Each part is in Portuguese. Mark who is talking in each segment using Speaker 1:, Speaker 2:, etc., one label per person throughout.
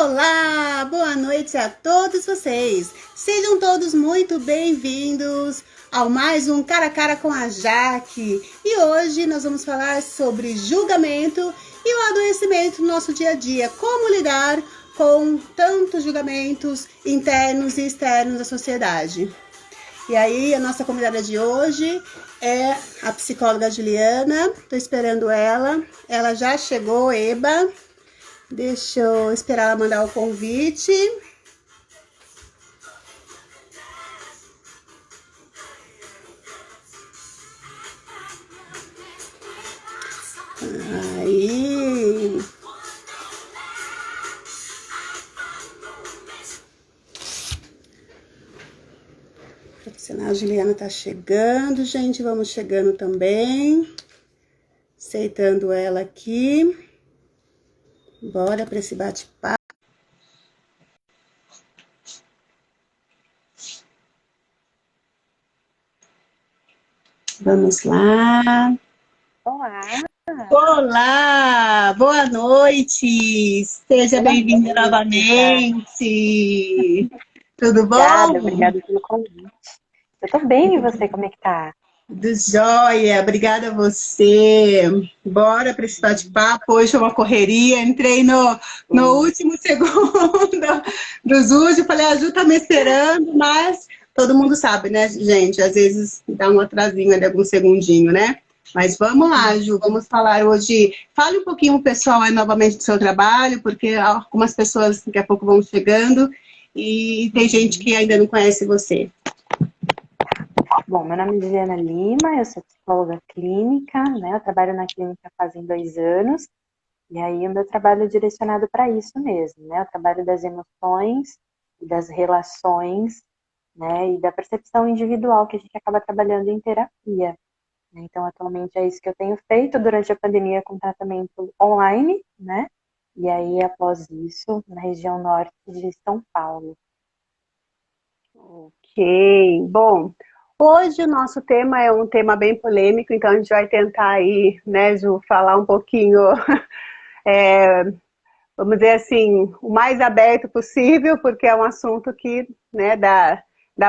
Speaker 1: Olá, boa noite a todos vocês. Sejam todos muito bem-vindos ao mais um Cara a Cara com a Jaque. E hoje nós vamos falar sobre julgamento e o adoecimento no nosso dia a dia. Como lidar com tantos julgamentos internos e externos da sociedade. E aí, a nossa convidada de hoje é a psicóloga Juliana. Estou esperando ela. Ela já chegou, Eba. Deixa eu esperar ela mandar o convite. Aí. A Juliana tá chegando, gente. Vamos chegando também. Aceitando ela aqui. Bora para esse bate-papo. Vamos lá.
Speaker 2: Olá!
Speaker 1: Olá! Boa noite! Seja bem-vinda novamente! Tudo bom?
Speaker 2: Obrigada pelo convite. Eu tô bem, e você, como é que tá?
Speaker 1: Tudo jóia! Obrigada a você! Bora para esse bate-papo. Hoje é uma correria. Entrei no último segundo dos últimos. Falei, a Ju tá me esperando, mas todo mundo sabe, né, gente? Às vezes dá um atrasinho ali, algum segundinho, né? Mas vamos lá, Ju, vamos falar hoje. Fale um pouquinho, pessoal, aí, novamente do seu trabalho, porque algumas pessoas daqui a pouco vão chegando e tem gente que ainda não conhece você.
Speaker 2: Bom, meu nome é Juliana Lima, eu sou psicóloga clínica, né? Eu trabalho na clínica fazem 2 anos, e aí o meu trabalho é direcionado para isso mesmo, né? Eu trabalho das emoções, das relações, né? E da percepção individual que a gente acaba trabalhando em terapia. Então, atualmente é isso que eu tenho feito durante a pandemia com tratamento online, né? E aí, após isso, na região norte de São Paulo.
Speaker 1: Ok, bom, hoje o nosso tema é um tema bem polêmico, então a gente vai tentar aí, né, Ju, falar um pouquinho, vamos dizer assim, o mais aberto possível, porque é um assunto que, né, dá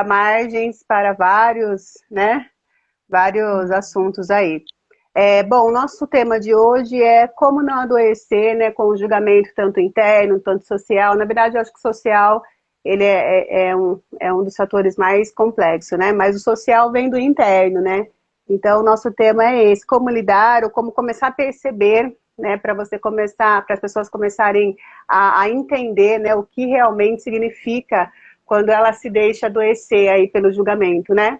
Speaker 1: margens para vários, né, vários assuntos aí. Bom, o nosso tema de hoje é como não adoecer, né, com o julgamento tanto interno, tanto social. Na verdade, eu acho que o social ele é um dos fatores mais complexos, né? Mas o social vem do interno, né? Então, o nosso tema é esse, como lidar ou como começar a perceber, né, para você começar, para as pessoas começarem a entender, né, o que realmente significa quando ela se deixa adoecer aí pelo julgamento, né?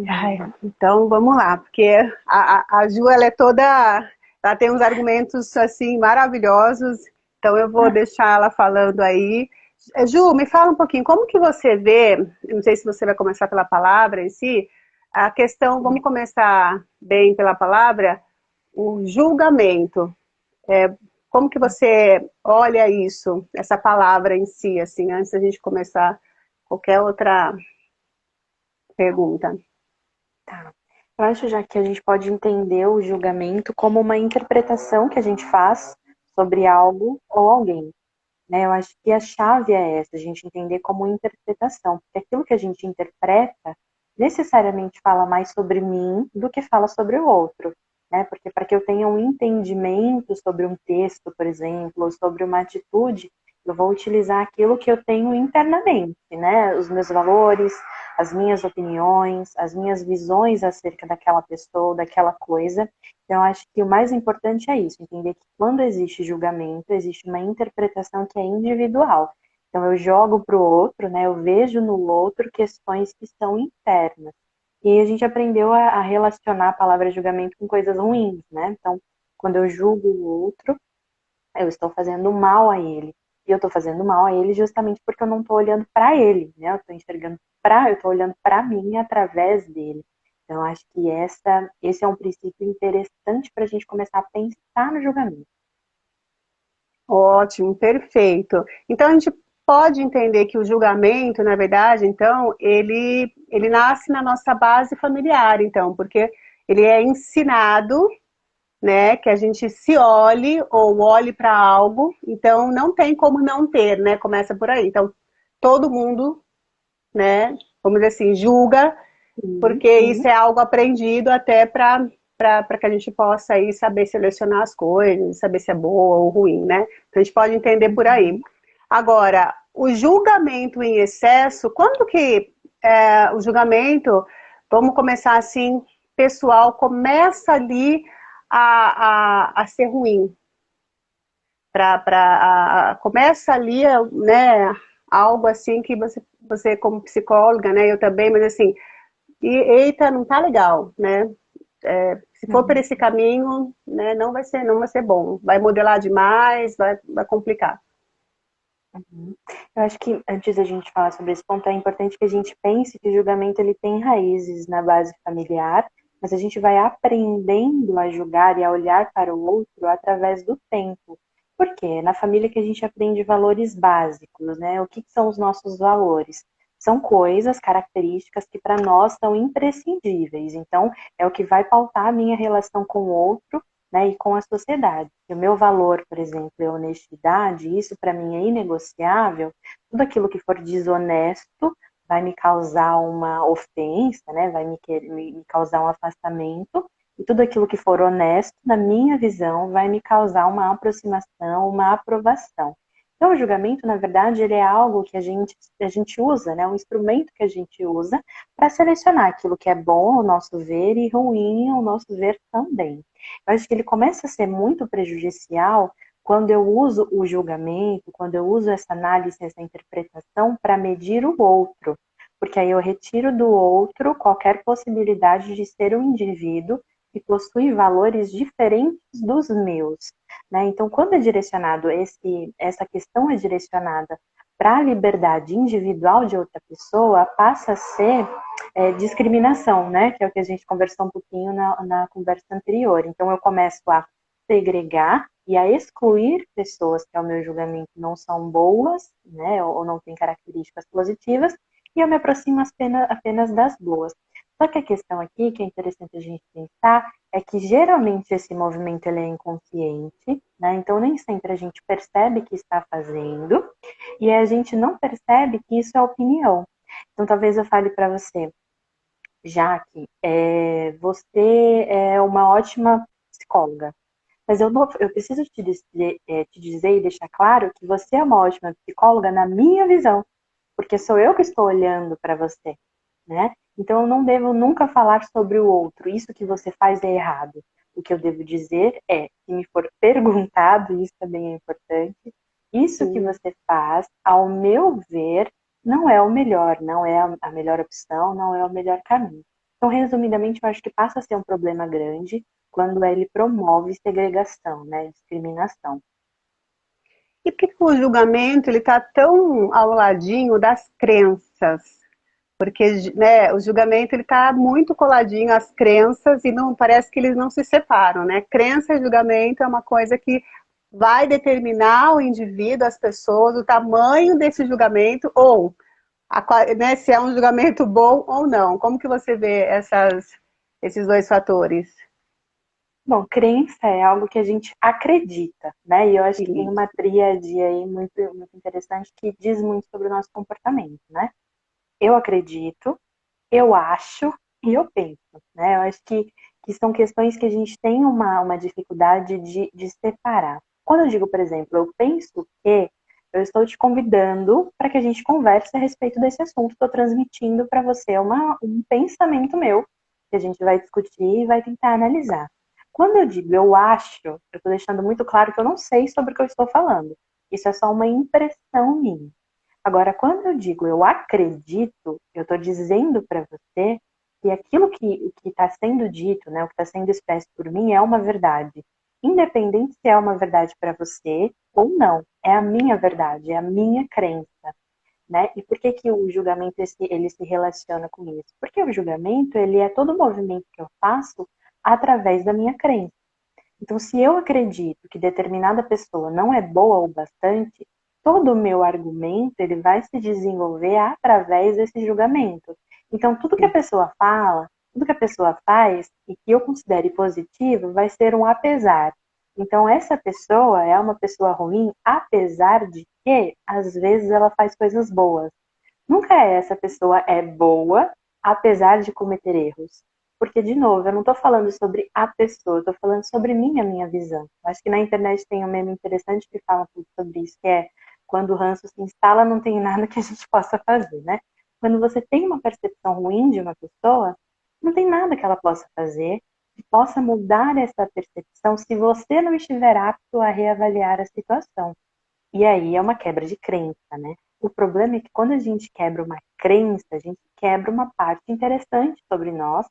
Speaker 1: Ai, então vamos lá, porque a Ju, ela é toda, ela tem uns argumentos assim maravilhosos, então eu vou deixar ela falando aí. Ju, me fala um pouquinho, como que você vê, não sei se você vai começar pela palavra em si, a questão, vamos começar bem pela palavra, o julgamento. Como que você olha isso, essa palavra em si, assim, antes da gente começar qualquer outra pergunta?
Speaker 2: Tá. Eu acho já que a gente pode entender o julgamento como uma interpretação que a gente faz sobre algo ou alguém, né? Eu acho que a chave é essa, a gente entender como interpretação, porque aquilo que a gente interpreta necessariamente fala mais sobre mim do que fala sobre o outro, né? Porque para que eu tenha um entendimento sobre um texto, por exemplo, ou sobre uma atitude, eu vou utilizar aquilo que eu tenho internamente, né? Os meus valores, as minhas opiniões, as minhas visões acerca daquela pessoa, daquela coisa. Então, acho que o mais importante é isso, entender que quando existe julgamento, existe uma interpretação que é individual. Então, eu jogo para o outro, né? Eu vejo no outro questões que são internas. E a gente aprendeu a relacionar a palavra julgamento com coisas ruins, né? Então, quando eu julgo o outro, eu estou fazendo mal a ele. E eu estou fazendo mal a ele justamente porque eu não estou olhando para ele, né? Eu estou enxergando eu estou olhando para mim através dele. Então, acho que esse é um princípio interessante para a gente começar a pensar no julgamento.
Speaker 1: Ótimo, perfeito. Então a gente pode entender que o julgamento, na verdade, então, ele nasce na nossa base familiar, então, porque ele é ensinado, né, que a gente se olhe ou olhe para algo, então não tem como não ter, né, começa por aí. Então, todo mundo, né, vamos dizer assim, julga,
Speaker 2: Sim,
Speaker 1: porque isso
Speaker 2: sim.
Speaker 1: é algo aprendido até para que a gente possa aí saber selecionar as coisas, saber se é boa ou ruim, né? Então a gente pode entender por aí.
Speaker 2: Uhum.
Speaker 1: Agora, o julgamento em excesso, quando que o julgamento, vamos começar assim, pessoal, começa ali a ser ruim. Começa ali, né, algo assim que você como psicóloga, né, eu também, mas assim, eita, não tá legal, né? Se for por
Speaker 2: Uhum.
Speaker 1: esse caminho, né, não vai ser bom. Vai modelar demais, vai complicar.
Speaker 2: Uhum. Eu acho que antes da gente falar sobre esse ponto, é importante que a gente pense que o julgamento ele tem raízes na base familiar, mas a gente vai aprendendo a julgar e a olhar para o outro através do tempo. Por quê? É na família que a gente aprende valores básicos, né? O que são os nossos valores? São coisas, características que para nós são imprescindíveis. Então, é o que vai pautar a minha relação com o outro, né, e com a sociedade. E o meu valor, por exemplo, é honestidade, isso para mim é inegociável. Tudo aquilo que for desonesto vai me causar uma ofensa, né, vai me causar um afastamento. E tudo aquilo que for honesto, na minha visão, vai me causar uma aproximação, uma aprovação. Então, o julgamento, na verdade, ele é algo que a gente usa, né, um instrumento que a gente usa para selecionar aquilo que é bom ao nosso ver e ruim ao nosso ver também. Eu acho que ele começa a ser muito prejudicial quando eu uso o julgamento, quando eu uso essa análise, essa interpretação para medir o outro. Porque aí eu retiro do outro qualquer possibilidade de ser um indivíduo que possui valores diferentes dos meus. Né? Então, quando é direcionado, essa questão é direcionada para a liberdade individual de outra pessoa, passa a ser discriminação, né? Que é o que a gente conversou um pouquinho na conversa anterior. Então, eu começo a segregar e a excluir pessoas que, ao meu julgamento, não são boas, né? Ou não têm características positivas, e eu me aproximo apenas das boas. Só que a questão aqui, que é interessante a gente pensar, é que geralmente esse movimento ele é inconsciente, né? Então nem sempre a gente percebe que está fazendo, e a gente não percebe que isso é opinião. Então talvez eu fale para você, Jaque, você é uma ótima psicóloga, mas eu preciso te dizer e deixar claro que você é uma ótima psicóloga na minha visão, porque sou eu que estou olhando para você, né? Então eu não devo nunca falar sobre o outro, isso que você faz é errado. O que eu devo dizer é, se me for perguntado, e isso também é importante, isso que
Speaker 1: Sim.
Speaker 2: você faz, ao meu ver, não é o melhor, não é a melhor opção, não é o melhor caminho. Então, resumidamente, eu acho que passa a ser um problema grande quando ele promove segregação, né, discriminação.
Speaker 1: E por que o julgamento ele está tão ao ladinho das crenças? Porque, né, o julgamento ele está muito coladinho às crenças e não parece que eles não se separam, né? Crença e julgamento é uma coisa que vai determinar o indivíduo, as pessoas, o tamanho desse julgamento ou né, se é um julgamento bom ou não. Como que você vê esses dois fatores?
Speaker 2: Bom, crença é algo que a gente acredita, né? E eu acho que tem
Speaker 1: Sim.
Speaker 2: uma tríade aí muito interessante que diz muito sobre o nosso comportamento, né? Eu acredito, eu acho e eu penso, né? Eu acho que são questões que a gente tem uma dificuldade de separar. Quando eu digo, por exemplo, eu penso que, eu estou te convidando para que a gente converse a respeito desse assunto, estou transmitindo para você um pensamento meu, que a gente vai discutir e vai tentar analisar. Quando eu digo eu acho, eu estou deixando muito claro que eu não sei sobre o que eu estou falando. Isso é só uma impressão minha. Agora, quando eu digo eu acredito, eu estou dizendo para você que aquilo que está sendo dito, né, o que está sendo expresso por mim é uma verdade. Independente se é uma verdade para você ou não, é a minha verdade, é a minha crença. Né? E por que, que o julgamento ele se relaciona com isso? Porque o julgamento ele é todo o movimento que eu faço através da minha crença. Então, se eu acredito que determinada pessoa não é boa o bastante, todo o meu argumento ele vai se desenvolver através desse julgamento. Então, tudo que a pessoa fala, tudo que a pessoa faz e que eu considere positivo vai ser um apesar. Então, essa pessoa é uma pessoa ruim, apesar de que, às vezes, ela faz coisas boas. Nunca é essa pessoa é boa, apesar de cometer erros. Porque, de novo, eu não estou falando sobre a pessoa, eu estou falando sobre mim, a minha visão. Acho que na internet tem um meme interessante que fala sobre isso, que é quando o ranço se instala, não tem nada que a gente possa fazer, né? Quando você tem uma percepção ruim de uma pessoa, não tem nada que ela possa fazer que possa mudar essa percepção se você não estiver apto a reavaliar a situação. E aí é uma quebra de crença, né? O problema é que quando a gente quebra uma crença, a gente quebra uma parte interessante sobre nós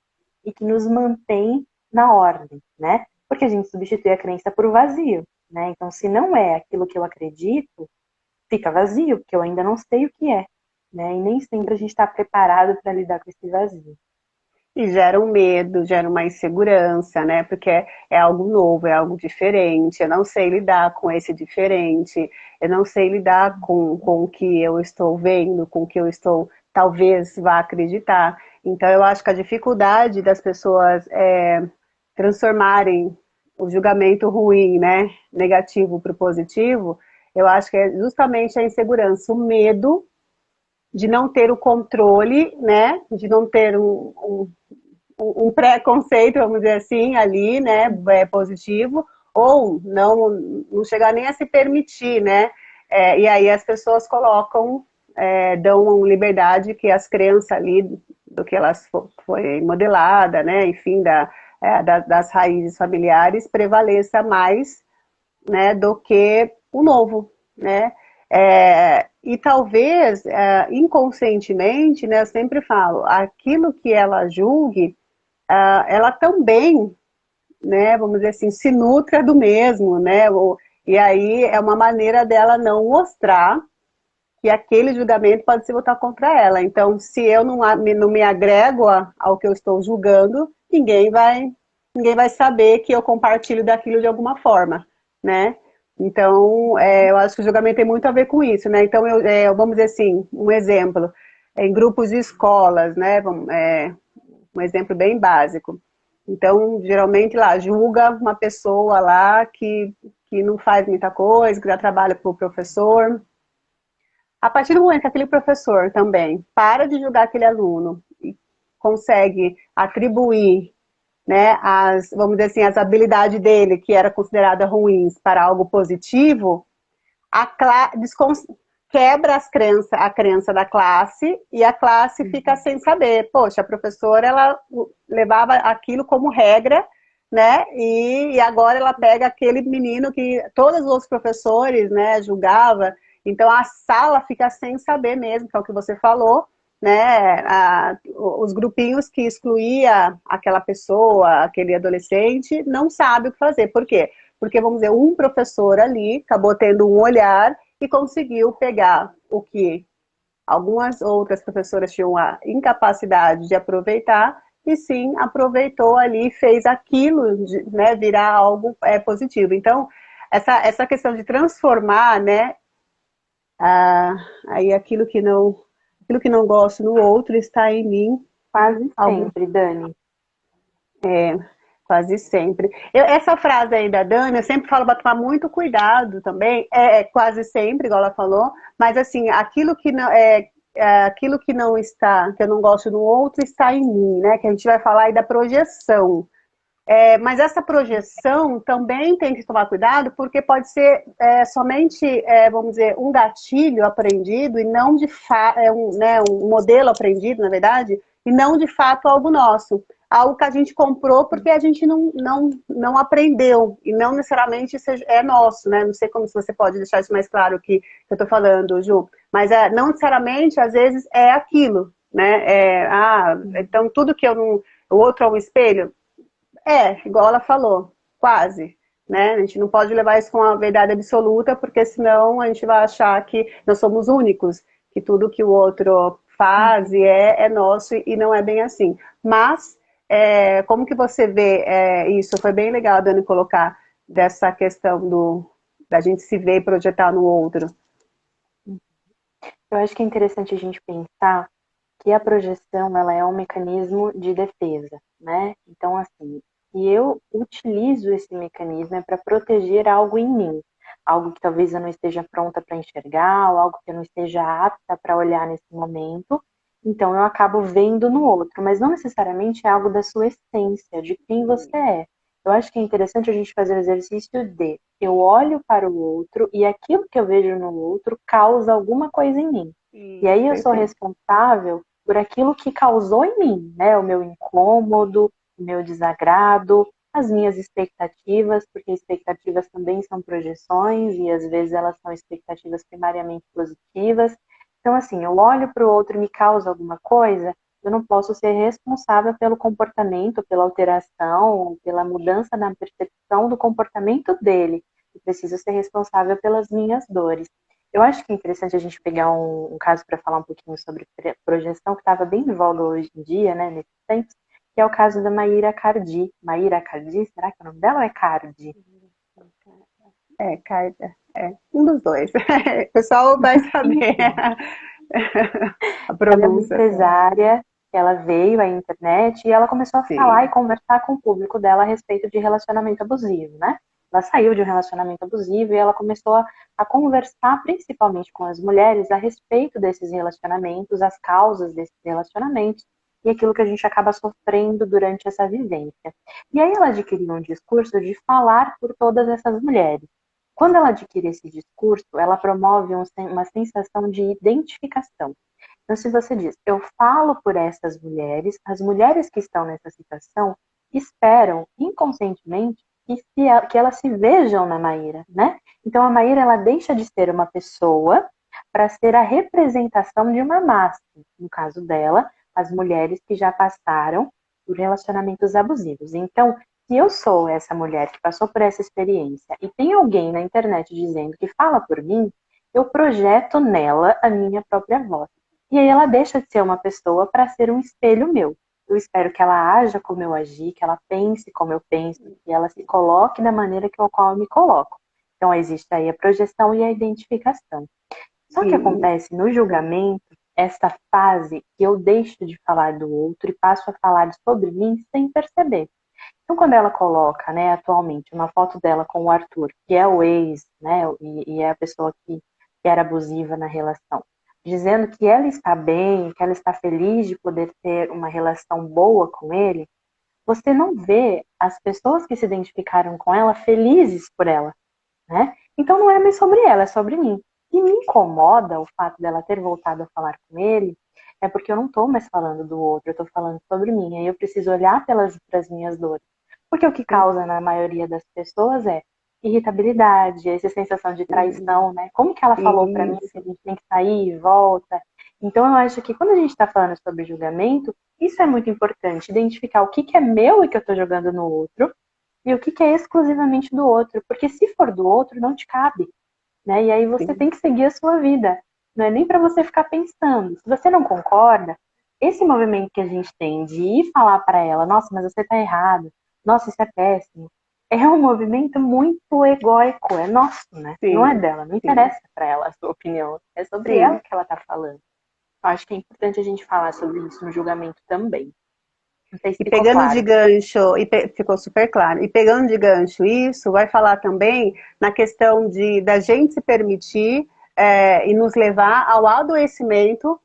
Speaker 2: e que nos mantém na ordem, né? Porque a gente substitui a crença por vazio, né? Então, se não é aquilo que eu acredito, fica vazio, porque eu ainda não sei o que é, né? E nem sempre a gente está preparado para lidar com esse vazio.
Speaker 1: E gera um medo, gera uma insegurança, né? Porque é algo novo, é algo diferente. Eu não sei lidar com esse diferente. Eu não sei lidar com o que eu estou vendo, com o que eu estou, talvez, vá acreditar. Então, eu acho que a dificuldade das pessoas transformarem o julgamento ruim, né? Negativo para o positivo, eu acho que é justamente a insegurança, o medo de não ter o controle, né? De não ter um preconceito, vamos dizer assim, ali, né, positivo, ou não chegar nem a se permitir, né? E aí as pessoas colocam, dão liberdade que as crenças ali, do que elas foi modelada, né, enfim, das raízes familiares, prevaleça mais, né, do que o novo, né? E talvez, inconscientemente, né, eu sempre falo, aquilo que ela julgue, ela também, né, vamos dizer assim, se nutra do mesmo, né? E aí é uma maneira dela não mostrar que aquele julgamento pode se voltar contra ela. Então, se eu não me agrego ao que eu estou julgando, ninguém vai saber que eu compartilho daquilo de alguma forma, né? Então, eu acho que o julgamento tem muito a ver com isso, né? Então, vamos dizer assim, um exemplo, em grupos de escolas, né? Um exemplo bem básico. Então, geralmente lá, julga uma pessoa lá que não faz muita coisa, que já trabalha para o professor. A partir do momento que aquele professor também para de julgar aquele aluno e consegue atribuir, né, vamos dizer assim, as habilidades dele, que era considerada ruins, para algo positivo, a quebra a crença da classe e a classe fica sem saber. Poxa, a professora, ela levava aquilo como regra, né? E agora ela pega aquele menino que todos os outros professores, né, julgava. Então a sala fica sem saber mesmo, que é o que você falou, né? Os grupinhos que excluía aquela pessoa, aquele adolescente, não sabe o que fazer. Por quê? Porque, vamos dizer, um professor ali acabou tendo um olhar e conseguiu pegar o que algumas outras professoras tinham a incapacidade de aproveitar, e sim aproveitou ali e fez aquilo, né, virar algo positivo. Então, essa questão de transformar, né, aí aquilo que não gosto no outro está em mim.
Speaker 2: Quase
Speaker 1: Algo,
Speaker 2: sempre, Dani.
Speaker 1: é, quase sempre. Essa frase aí da Dani, eu sempre falo para tomar muito cuidado também, quase sempre, igual ela falou, mas assim, aquilo que não está, que eu não gosto no outro, está em mim, né? Que a gente vai falar aí da projeção. Mas essa projeção também tem que tomar cuidado, porque pode ser somente, vamos dizer, um gatilho aprendido e não de fato, um modelo aprendido, na verdade, e não de fato algo nosso. Algo que a gente comprou porque a gente não aprendeu, e não necessariamente é nosso, né? Não sei como se você pode deixar isso mais claro que eu estou falando, Ju, mas não necessariamente, às vezes, é aquilo, né? Então tudo que eu não. O outro é um espelho, igual ela falou, quase. Né? A gente não pode levar isso com a verdade absoluta, porque senão a gente vai achar que nós somos únicos, que tudo que o outro faz e é nosso, e não é bem assim. Mas, como que você vê isso? Foi bem legal a Dani colocar dessa questão da gente se ver e projetar no outro.
Speaker 2: Eu acho que é interessante a gente pensar que a projeção, ela é um mecanismo de defesa, né? Então, assim, e eu utilizo esse mecanismo para proteger algo em mim, algo que talvez eu não esteja pronta para enxergar, ou algo que eu não esteja apta para olhar nesse momento. Então, eu acabo vendo no outro, mas não necessariamente é algo da sua essência, de quem você é. Eu acho que é interessante a gente fazer o exercício de eu olho para o outro e aquilo que eu vejo no outro causa alguma coisa em mim. E
Speaker 1: Isso,
Speaker 2: aí eu sou
Speaker 1: perfeito.
Speaker 2: responsável por aquilo que causou em mim, né? O meu incômodo, o meu desagrado, as minhas expectativas, porque expectativas também são projeções e às vezes elas são expectativas primariamente positivas. Então, assim, eu olho para o outro e me causa alguma coisa, eu não posso ser responsável pelo comportamento, pela alteração, pela mudança na percepção do comportamento dele. Eu preciso ser responsável pelas minhas dores. Eu acho que é interessante a gente pegar um caso para falar um pouquinho sobre projeção, que estava bem em voga hoje em dia, né, nesses tempos, que é o caso da Maíra Cardi. Maíra Cardi, será que é o nome dela ou é Cardi?
Speaker 1: Carta. Um dos dois. O pessoal vai saber
Speaker 2: Enfim,
Speaker 1: a
Speaker 2: ela é uma
Speaker 1: pronúncia.
Speaker 2: empresária, ela veio à internet e ela começou a falar
Speaker 1: Sim.
Speaker 2: e conversar com o público dela a respeito de relacionamento abusivo, né? Ela saiu de um relacionamento abusivo e ela começou a conversar principalmente com as mulheres a respeito desses relacionamentos, as causas desses relacionamentos e aquilo que a gente acaba sofrendo durante essa vivência. E aí ela adquiriu um discurso de falar por todas essas mulheres. Quando ela adquire esse discurso, ela promove uma sensação de identificação. Então, se você diz, eu falo por essas mulheres, as mulheres que estão nessa situação esperam inconscientemente que elas se vejam na Maíra, né? Então, a Maíra, ela deixa de ser uma pessoa para ser a representação de uma massa. No caso dela, as mulheres que já passaram por relacionamentos abusivos. Então, se eu sou essa mulher que passou por essa experiência e tem alguém na internet dizendo que fala por mim, eu projeto nela a minha própria voz. E aí ela deixa de ser uma pessoa para ser um espelho meu. Eu espero que ela haja como eu agi, que ela pense como eu penso, que ela se coloque da maneira que eu me coloco. Então existe aí a projeção e a identificação. Só que
Speaker 1: E,
Speaker 2: acontece no julgamento essa fase que eu deixo de falar do outro e passo a falar sobre mim sem perceber. Então, quando ela coloca, né, atualmente, uma foto dela com o Arthur, que é o ex, né, e é a pessoa que era abusiva na relação, dizendo que ela está bem, que ela está feliz de poder ter uma relação boa com ele, você não vê as pessoas que se identificaram com ela felizes por ela, né? Então não é mais sobre ela, é sobre mim. E me incomoda o fato dela ter voltado a falar com ele, é porque eu não estou mais falando do outro, eu estou falando sobre mim. Aí eu preciso olhar para as minhas dores. Porque o que causa na maioria das pessoas é irritabilidade, essa sensação de traição, né? Como que ela falou para mim que a
Speaker 1: isso.
Speaker 2: gente tem que sair e volta? Então eu acho que quando a gente está falando sobre julgamento, isso é muito importante, identificar o que, que é meu e que eu estou jogando no outro, e o que, que é exclusivamente do outro. Porque se for do outro, não te cabe, né? E aí você
Speaker 1: Sim.
Speaker 2: tem que seguir a sua vida. Não é nem para você ficar pensando. Se você não concorda, esse movimento que a gente tem de ir falar para ela, nossa, mas você está errado, nossa, isso é péssimo, é um movimento muito egóico, é nosso, né? Não é
Speaker 1: Sim.
Speaker 2: dela, não
Speaker 1: Sim.
Speaker 2: interessa para ela a sua opinião, é sobre ela
Speaker 1: Sim.
Speaker 2: que ela está falando. Eu acho que é importante a gente falar sobre isso no julgamento também. Não sei se
Speaker 1: E
Speaker 2: ficou
Speaker 1: pegando de
Speaker 2: claro.
Speaker 1: gancho, ficou super claro. E pegando de gancho isso, vai falar também na questão de da gente se permitir e nos levar ao adoecimento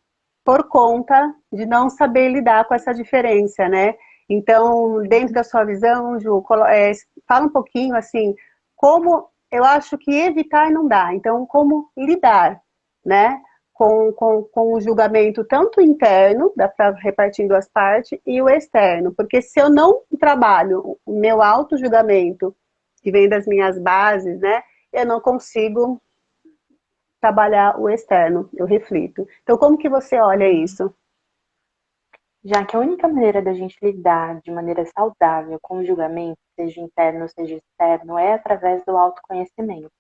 Speaker 1: por conta de não saber lidar com essa diferença, né? Então, dentro da sua visão, Ju, fala um pouquinho assim, como eu acho que evitar não dá. Então, como lidar, né? Com o julgamento tanto interno, dá para repartir em duas partes, e o externo. Porque se eu não trabalho o meu auto-julgamento, que vem das minhas bases, né? Eu não consigo trabalhar o externo, eu reflito. Então, como que você olha isso?
Speaker 2: Já que a única maneira da gente lidar de maneira saudável com o julgamento, seja interno, seja externo, é através do autoconhecimento.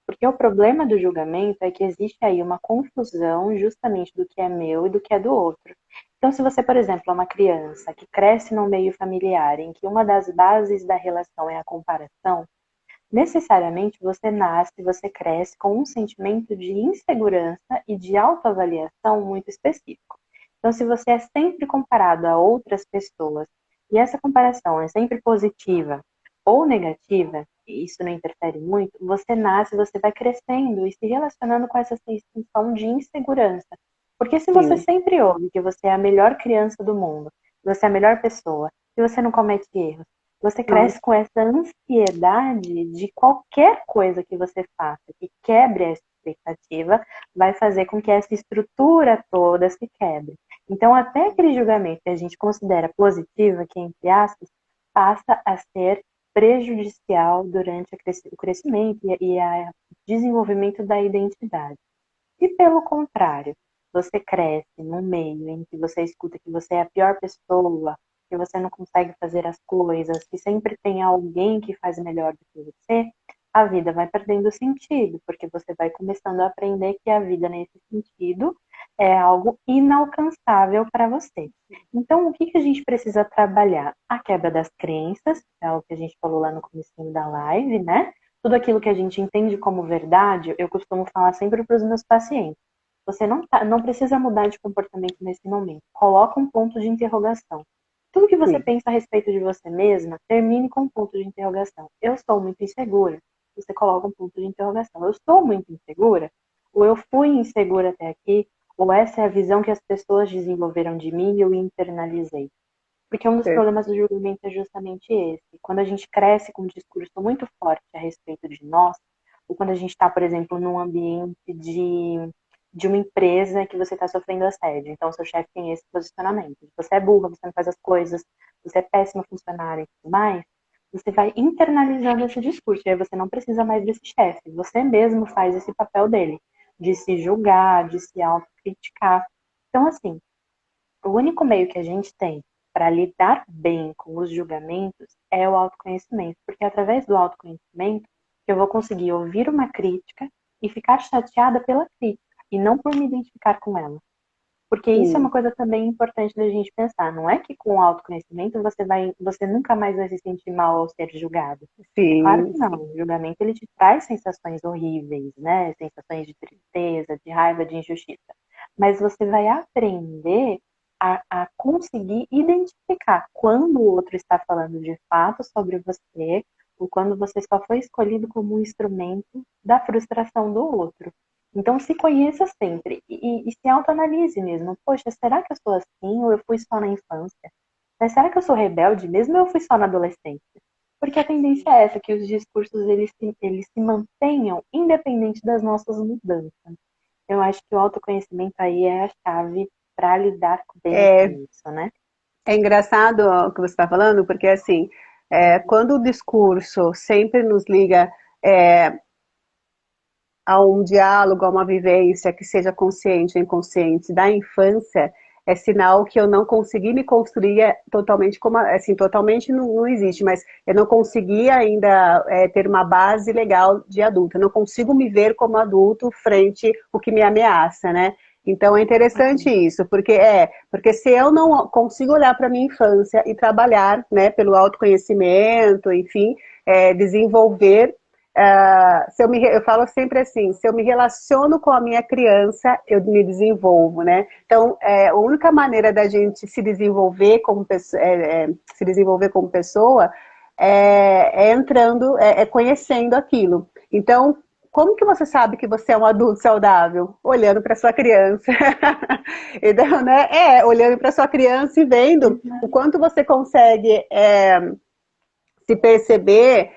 Speaker 2: Porque o problema do julgamento é que existe aí uma confusão justamente do que é meu e do que é do outro. Então, se você, por exemplo, é uma criança que cresce num meio familiar em que uma das bases da relação é a comparação, necessariamente você nasce, você cresce com um sentimento de insegurança e de autoavaliação muito específico. Então, se você é sempre comparado a outras pessoas, e essa comparação é sempre positiva ou negativa, e isso não interfere muito, você nasce, você vai crescendo e se relacionando com essa sensação de insegurança. Porque se você
Speaker 1: Sim.
Speaker 2: sempre ouve que você é a melhor criança do mundo, que você é a melhor pessoa, que você não comete erros, você cresce
Speaker 1: Nossa,
Speaker 2: com essa ansiedade de qualquer coisa que você faça, que quebre essa expectativa, vai fazer com que essa estrutura toda se quebre. Então, até aquele julgamento que a gente considera positivo, aqui entre aspas, passa a ser prejudicial durante o crescimento e o desenvolvimento da identidade. Se pelo contrário, você cresce num meio em que você escuta que você é a pior pessoa, que você não consegue fazer as coisas, que sempre tem alguém que faz melhor do que você, a vida vai perdendo sentido, porque você vai começando a aprender que a vida nesse sentido é algo inalcançável para você. Então, o que que a gente precisa trabalhar? A quebra das crenças, é o que a gente falou lá no comecinho da live, né? Tudo aquilo que a gente entende como verdade, eu costumo falar sempre para os meus pacientes. Você não precisa mudar de comportamento nesse momento. Coloca um ponto de interrogação. Tudo que você
Speaker 1: sim.
Speaker 2: pensa a respeito de você mesma, termine com um ponto de interrogação. Eu sou muito insegura. Você coloca um ponto de interrogação. Eu sou muito insegura? Ou eu fui insegura até aqui? Ou essa é a visão que as pessoas desenvolveram de mim e eu internalizei? Porque um dos problemas do julgamento é justamente esse. Quando a gente cresce com um discurso muito forte a respeito de nós, ou quando a gente está, por exemplo, num ambiente de uma empresa que você está sofrendo assédio. Então, seu chefe tem esse posicionamento. Você é burra, você não faz as coisas, você é péssima funcionária e tudo mais. Você vai internalizando esse discurso. E aí você não precisa mais desse chefe. Você mesmo faz esse papel dele, de se julgar, de se autocriticar. Então, assim, o único meio que a gente tem para lidar bem com os julgamentos é o autoconhecimento, porque é através do autoconhecimento que eu vou conseguir ouvir uma crítica e ficar chateada pela crítica e não por me identificar com ela. Porque isso é uma
Speaker 1: Sim,
Speaker 2: coisa também importante da gente pensar. Não é que com o autoconhecimento você nunca mais vai se sentir mal ao ser julgado. É claro
Speaker 1: sim,
Speaker 2: que não. O julgamento ele te traz sensações horríveis, né? Sensações de tristeza, de raiva, de injustiça. Mas você vai aprender a conseguir identificar quando o outro está falando de fato sobre você ou quando você só foi escolhido como um instrumento da frustração do outro. Então se conheça sempre e se autoanalise mesmo. Poxa, será que eu sou assim ou eu fui só na infância? Mas será que eu sou rebelde mesmo ou eu fui só na adolescência? Porque a tendência é essa, que os discursos eles se mantenham independente das nossas mudanças. Eu acho que o autoconhecimento aí é a chave para lidar bem com
Speaker 1: é,
Speaker 2: isso, né?
Speaker 1: é engraçado o que você está falando, porque assim, quando o discurso sempre nos liga é, a um diálogo, a uma vivência que seja consciente ou inconsciente da infância, é sinal que eu não consegui me construir totalmente como, assim, totalmente não existe, mas eu não consegui ainda ter uma base legal de adulto. Eu não consigo me ver como adulto frente ao que me ameaça, né? Então é interessante
Speaker 2: Uhum.
Speaker 1: isso, porque se eu não consigo olhar para minha infância e trabalhar, né, pelo autoconhecimento, enfim, desenvolver eu falo sempre assim, se eu me relaciono com a minha criança, eu me desenvolvo, né? Então, a única maneira da gente se desenvolver como pessoa, se desenvolver como pessoa é entrando, conhecendo aquilo. Então, como que você sabe que você é um adulto saudável? Olhando para sua criança. Então, né? Olhando para sua criança e vendo o quanto você consegue se perceber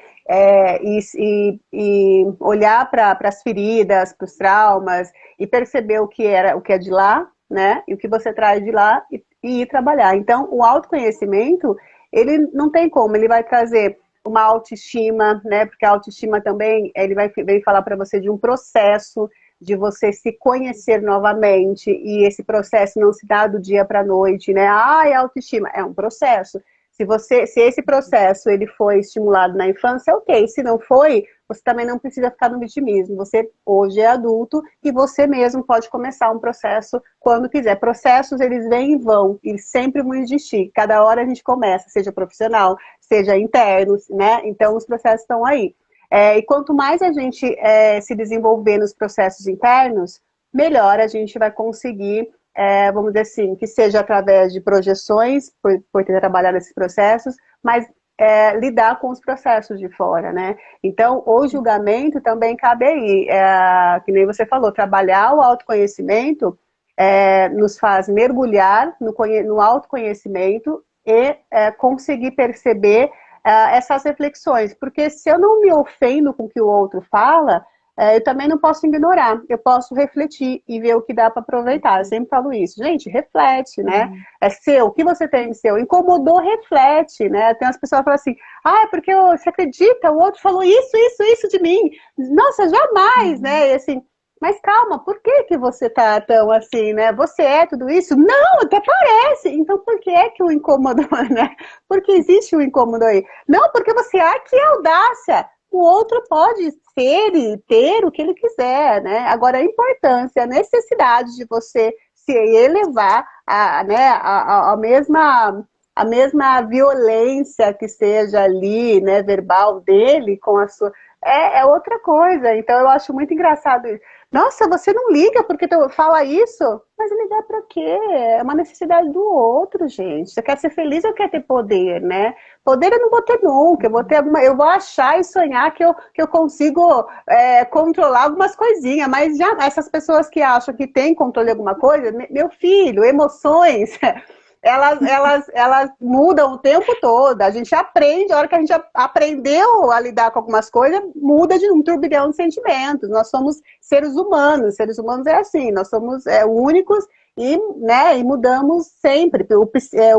Speaker 1: e olhar para as feridas, para os traumas e perceber o que é de lá, né? E o que você traz de lá e ir trabalhar. Então, o autoconhecimento, ele não tem como, ele vai trazer uma autoestima, né? Porque a autoestima também, ele vem falar para você de um processo de você se conhecer novamente, e esse processo não se dá do dia para a noite, né? É autoestima, é um processo. Se esse processo ele foi estimulado na infância, ok. Se não foi, você também não precisa ficar no vitimismo. Você hoje é adulto e você mesmo pode começar um processo quando quiser. Processos, eles vêm e vão, e sempre vão existir. Cada hora a gente começa, seja profissional, seja interno, né? Então, os processos estão aí. E quanto mais a gente se desenvolver nos processos internos, melhor a gente vai conseguir vamos dizer assim, que seja através de projeções, por ter trabalhado nesses processos, mas lidar com os processos de fora, né? Então, o julgamento também cabe aí, que nem você falou, trabalhar o autoconhecimento nos faz mergulhar no autoconhecimento e conseguir perceber essas reflexões, porque se eu não me ofendo com o que o outro fala, eu também não posso ignorar, eu posso refletir e ver o que dá para aproveitar. Eu sempre falo isso, gente, reflete, né?
Speaker 2: Uhum.
Speaker 1: É seu, o que você tem de seu? Incomodou, reflete, né? Tem as pessoas que falam assim, é porque você acredita, o outro falou isso de mim. Nossa, jamais,
Speaker 2: Uhum.
Speaker 1: né? E assim, mas calma, por que que você tá tão assim, né? Você é tudo isso? Não, até parece. Então por que é que o incomodou, né? Porque existe um incômodo aí. Não, porque você, que audácia! O outro pode ser e ter o que ele quiser, né? Agora, a importância, a necessidade de você se elevar né, a mesma violência que seja ali, né, verbal dele com a sua. É outra coisa. Então, eu acho muito engraçado isso. Nossa, você não liga porque tu fala isso? Mas ligar para quê? É uma necessidade do outro, gente. Você quer ser feliz ou quer ter poder, né? Poder eu não vou ter nunca, eu vou achar e sonhar que eu consigo controlar algumas coisinhas, mas já essas pessoas que acham que tem controle de alguma coisa, meu filho, emoções, elas mudam o tempo todo. A gente aprende, a hora que a gente aprendeu a lidar com algumas coisas, muda de um turbilhão de sentimentos. Nós somos seres humanos é assim, nós somos únicos e, né, e mudamos sempre. O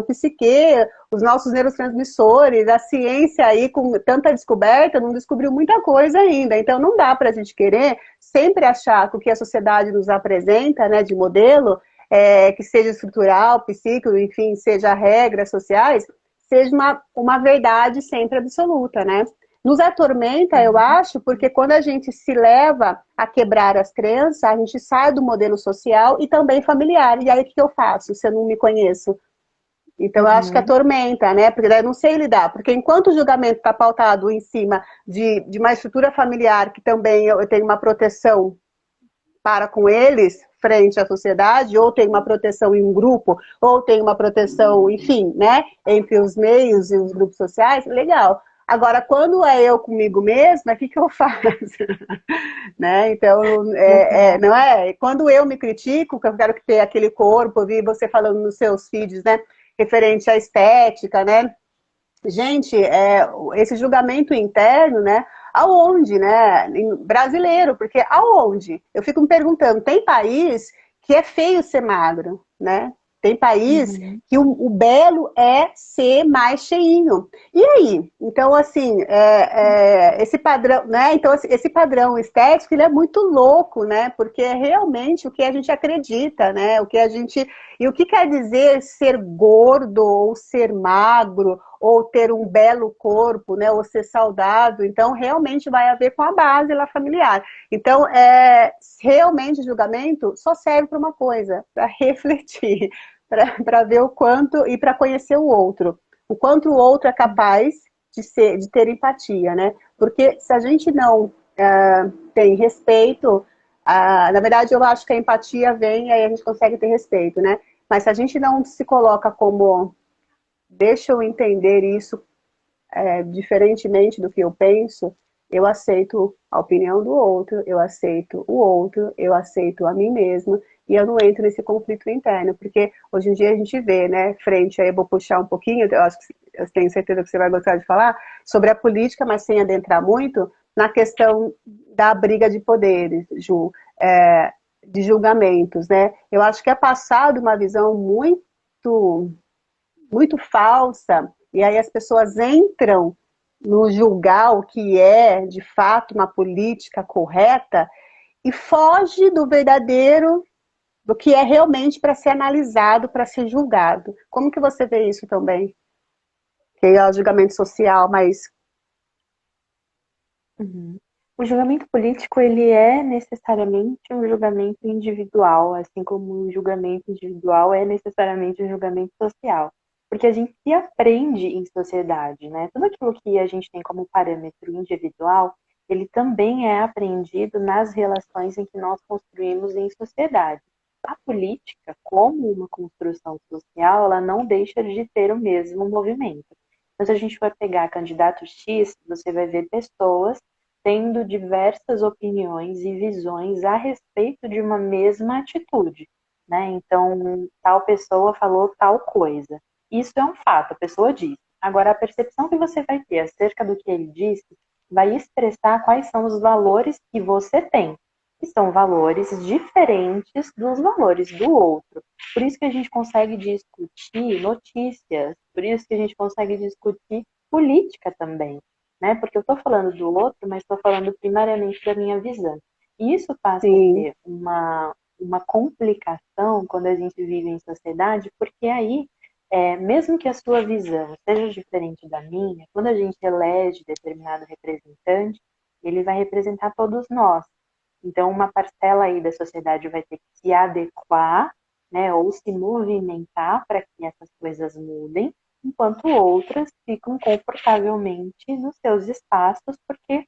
Speaker 1: psique, os nossos neurotransmissores, a ciência aí com tanta descoberta não descobriu muita coisa ainda. Então não dá para a gente querer sempre achar que o que a sociedade nos apresenta, né, de modelo, que seja estrutural, psíquico, enfim, seja regras sociais, seja uma verdade sempre absoluta, né? Nos atormenta, eu
Speaker 2: Uhum.
Speaker 1: acho, porque quando a gente se leva a quebrar as crenças, a gente sai do modelo social e também familiar. E aí o que eu faço se eu não me conheço? Então, eu acho que
Speaker 2: Uhum.
Speaker 1: atormenta, né? Porque daí eu não sei lidar. Porque enquanto o julgamento está pautado em cima de uma estrutura familiar, que também eu tenho uma proteção para com eles, frente à sociedade, ou tem uma proteção em um grupo, ou tem uma proteção, enfim, né? Entre os meios e os grupos sociais, legal. Agora, quando é eu comigo mesma, o que eu faço? Né? Então,
Speaker 2: Legal.
Speaker 1: não é? Quando eu me critico, que eu quero ter aquele corpo, eu vi você falando nos seus vídeos, né? Referente à estética, né? Gente, esse julgamento interno, né? Aonde, né? Brasileiro, porque aonde? Eu fico me perguntando, tem país que é feio ser magro, né? Tem país
Speaker 2: Uhum.
Speaker 1: que o belo é ser mais cheinho. E aí? Então, assim, esse padrão, né? Então, esse padrão estético, ele é muito louco, né? Porque é realmente o que a gente acredita, né? O que a gente... E o que quer dizer ser gordo ou ser magro ou ter um belo corpo, né, ou ser saudável? Então, realmente vai haver com a base lá familiar. Então, realmente o julgamento só serve para uma coisa, para refletir, para ver o quanto e para conhecer o outro. O quanto o outro é capaz de ter empatia, né? Porque se a gente não tem respeito, na verdade eu acho que a empatia vem e aí a gente consegue ter respeito, né? Mas se a gente não se coloca como deixa eu entender isso diferentemente do que eu penso, eu aceito a opinião do outro, eu aceito o outro, eu aceito a mim mesma, e eu não entro nesse conflito interno, porque hoje em dia a gente vê, né, frente aí, eu vou puxar um pouquinho, eu acho que eu tenho certeza que você vai gostar de falar, sobre a política, mas sem adentrar muito, na questão da briga de poderes, Ju, de julgamentos, né? Eu acho que é passado uma visão muito falsa, e aí as pessoas entram no julgar o que é, de fato, uma política correta e foge do verdadeiro, do que é realmente para ser analisado, para ser julgado. Como que você vê isso também? Que é o julgamento social, mas...
Speaker 2: Uhum. O julgamento político, ele é necessariamente um julgamento individual, assim como o julgamento individual é necessariamente um julgamento social. Porque a gente se aprende em sociedade, né? Tudo aquilo que a gente tem como parâmetro individual, ele também é aprendido nas relações em que nós construímos em sociedade. a política, como uma construção social, ela não deixa de ter o mesmo movimento. Então, se a gente for pegar candidato X, você vai ver pessoas tendo diversas opiniões e visões a respeito de uma mesma atitude, né? Então, tal pessoa falou tal coisa. Isso é um fato, a pessoa diz. Agora, a percepção que você vai ter acerca do que ele disse vai expressar quais são os valores que você tem, que são valores diferentes dos valores do outro. Por isso que a gente consegue discutir notícias, por isso que a gente consegue discutir política também, né? Porque eu estou falando do outro, mas estou falando primariamente da minha visão. E isso passa a
Speaker 1: Sim,
Speaker 2: ser uma complicação quando a gente vive em sociedade, porque aí, mesmo que a sua visão seja diferente da minha, quando a gente elege determinado representante, ele vai representar todos nós. Então, uma parcela aí da sociedade vai ter que se adequar, né, ou se movimentar para que essas coisas mudem, enquanto outras ficam confortavelmente nos seus espaços, porque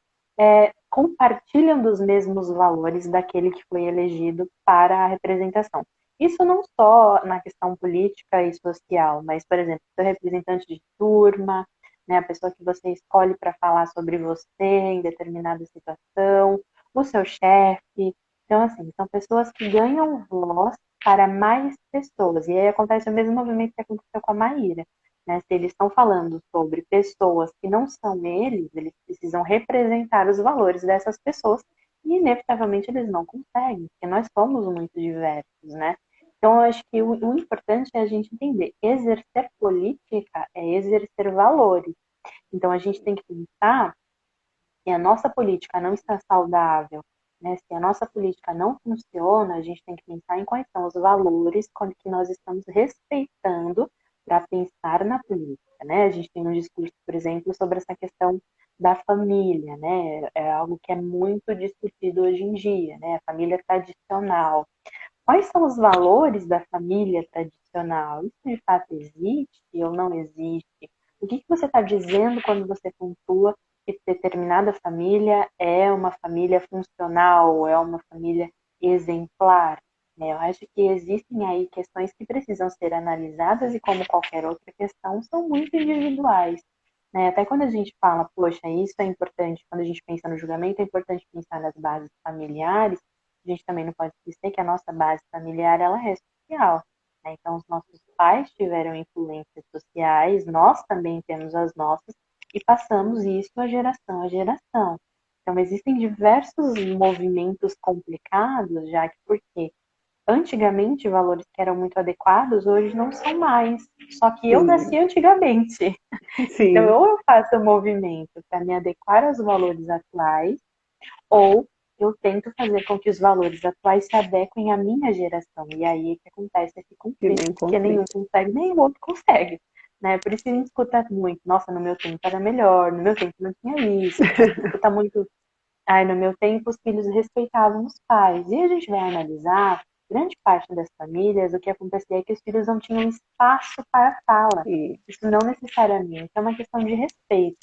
Speaker 2: compartilham dos mesmos valores daquele que foi elegido para a representação. Isso não só na questão política e social, mas, por exemplo, seu representante de turma, né, a pessoa que você escolhe para falar sobre você em determinada situação, o seu chefe. Então, assim, são pessoas que ganham voz para mais pessoas. E aí acontece o mesmo movimento que aconteceu com a Maíra. Né? Se eles estão falando sobre pessoas que não são eles precisam representar os valores dessas pessoas e, inevitavelmente, eles não conseguem, porque nós somos muito diversos, né? Então, eu acho que o importante é a gente entender, exercer política é exercer valores. Então, a gente tem que pensar se a nossa política não está saudável, né, se a nossa política não funciona, a gente tem que pensar em quais são os valores que nós estamos respeitando para pensar na política, né? A gente tem um discurso, por exemplo, sobre essa questão da família, né? É algo que é muito discutido hoje em dia, né? A família tradicional. Quais são os valores da família tradicional? Isso de fato existe ou não existe? O que você está dizendo quando você pontua que determinada família é uma família funcional, é uma família exemplar? Né? Eu acho que existem aí questões que precisam ser analisadas e, como qualquer outra questão, são muito individuais. Né? Até quando a gente fala, poxa, isso é importante, quando a gente pensa no julgamento, é importante pensar nas bases familiares, a gente também não pode esquecer que a nossa base familiar ela é social. Né? Então, os nossos pais tiveram influências sociais, nós também temos as nossas, e passamos isso a geração a geração. Então, existem diversos movimentos complicados, já que porque antigamente valores que eram muito adequados, hoje não são mais. Só que eu nasci
Speaker 1: sim,
Speaker 2: antigamente. Então,
Speaker 1: sim.
Speaker 2: ou eu faço o movimento para me adequar aos valores atuais, ou eu tento fazer com que os valores atuais se adequem à minha geração. E aí é que acontece esse
Speaker 1: Que
Speaker 2: conflito,
Speaker 1: bem
Speaker 2: porque nenhum
Speaker 1: conflito.
Speaker 2: consegue, nem o outro consegue. Né? Por isso que a gente escuta muito, nossa, no meu tempo era melhor, no meu tempo não tinha isso. A gente escuta muito, ai, no meu tempo os filhos respeitavam os pais. E a gente vai analisar, grande parte das famílias, o que acontecia é que os filhos não tinham espaço para fala.
Speaker 1: E,
Speaker 2: Isso não necessariamente é uma questão de respeito.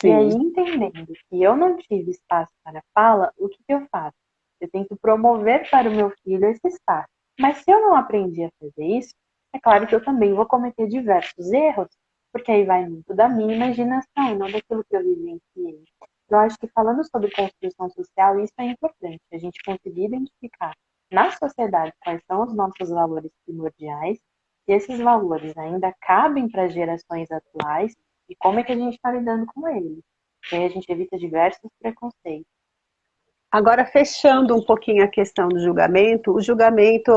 Speaker 2: E aí,
Speaker 1: sim,
Speaker 2: entendendo que eu não tive espaço para fala, o que eu faço? Eu tento promover para o meu filho esse espaço. Mas se eu não aprendi a fazer isso, é claro que eu também vou cometer diversos erros, porque aí vai muito da minha imaginação e não daquilo que eu vivenciei. Eu acho que falando sobre construção social, isso é importante, a gente conseguir identificar na sociedade quais são os nossos valores primordiais, se esses valores ainda cabem para as gerações atuais e como é que a gente está lidando com eles. E aí a gente evita diversos preconceitos.
Speaker 1: agora, fechando um pouquinho a questão do julgamento, o julgamento,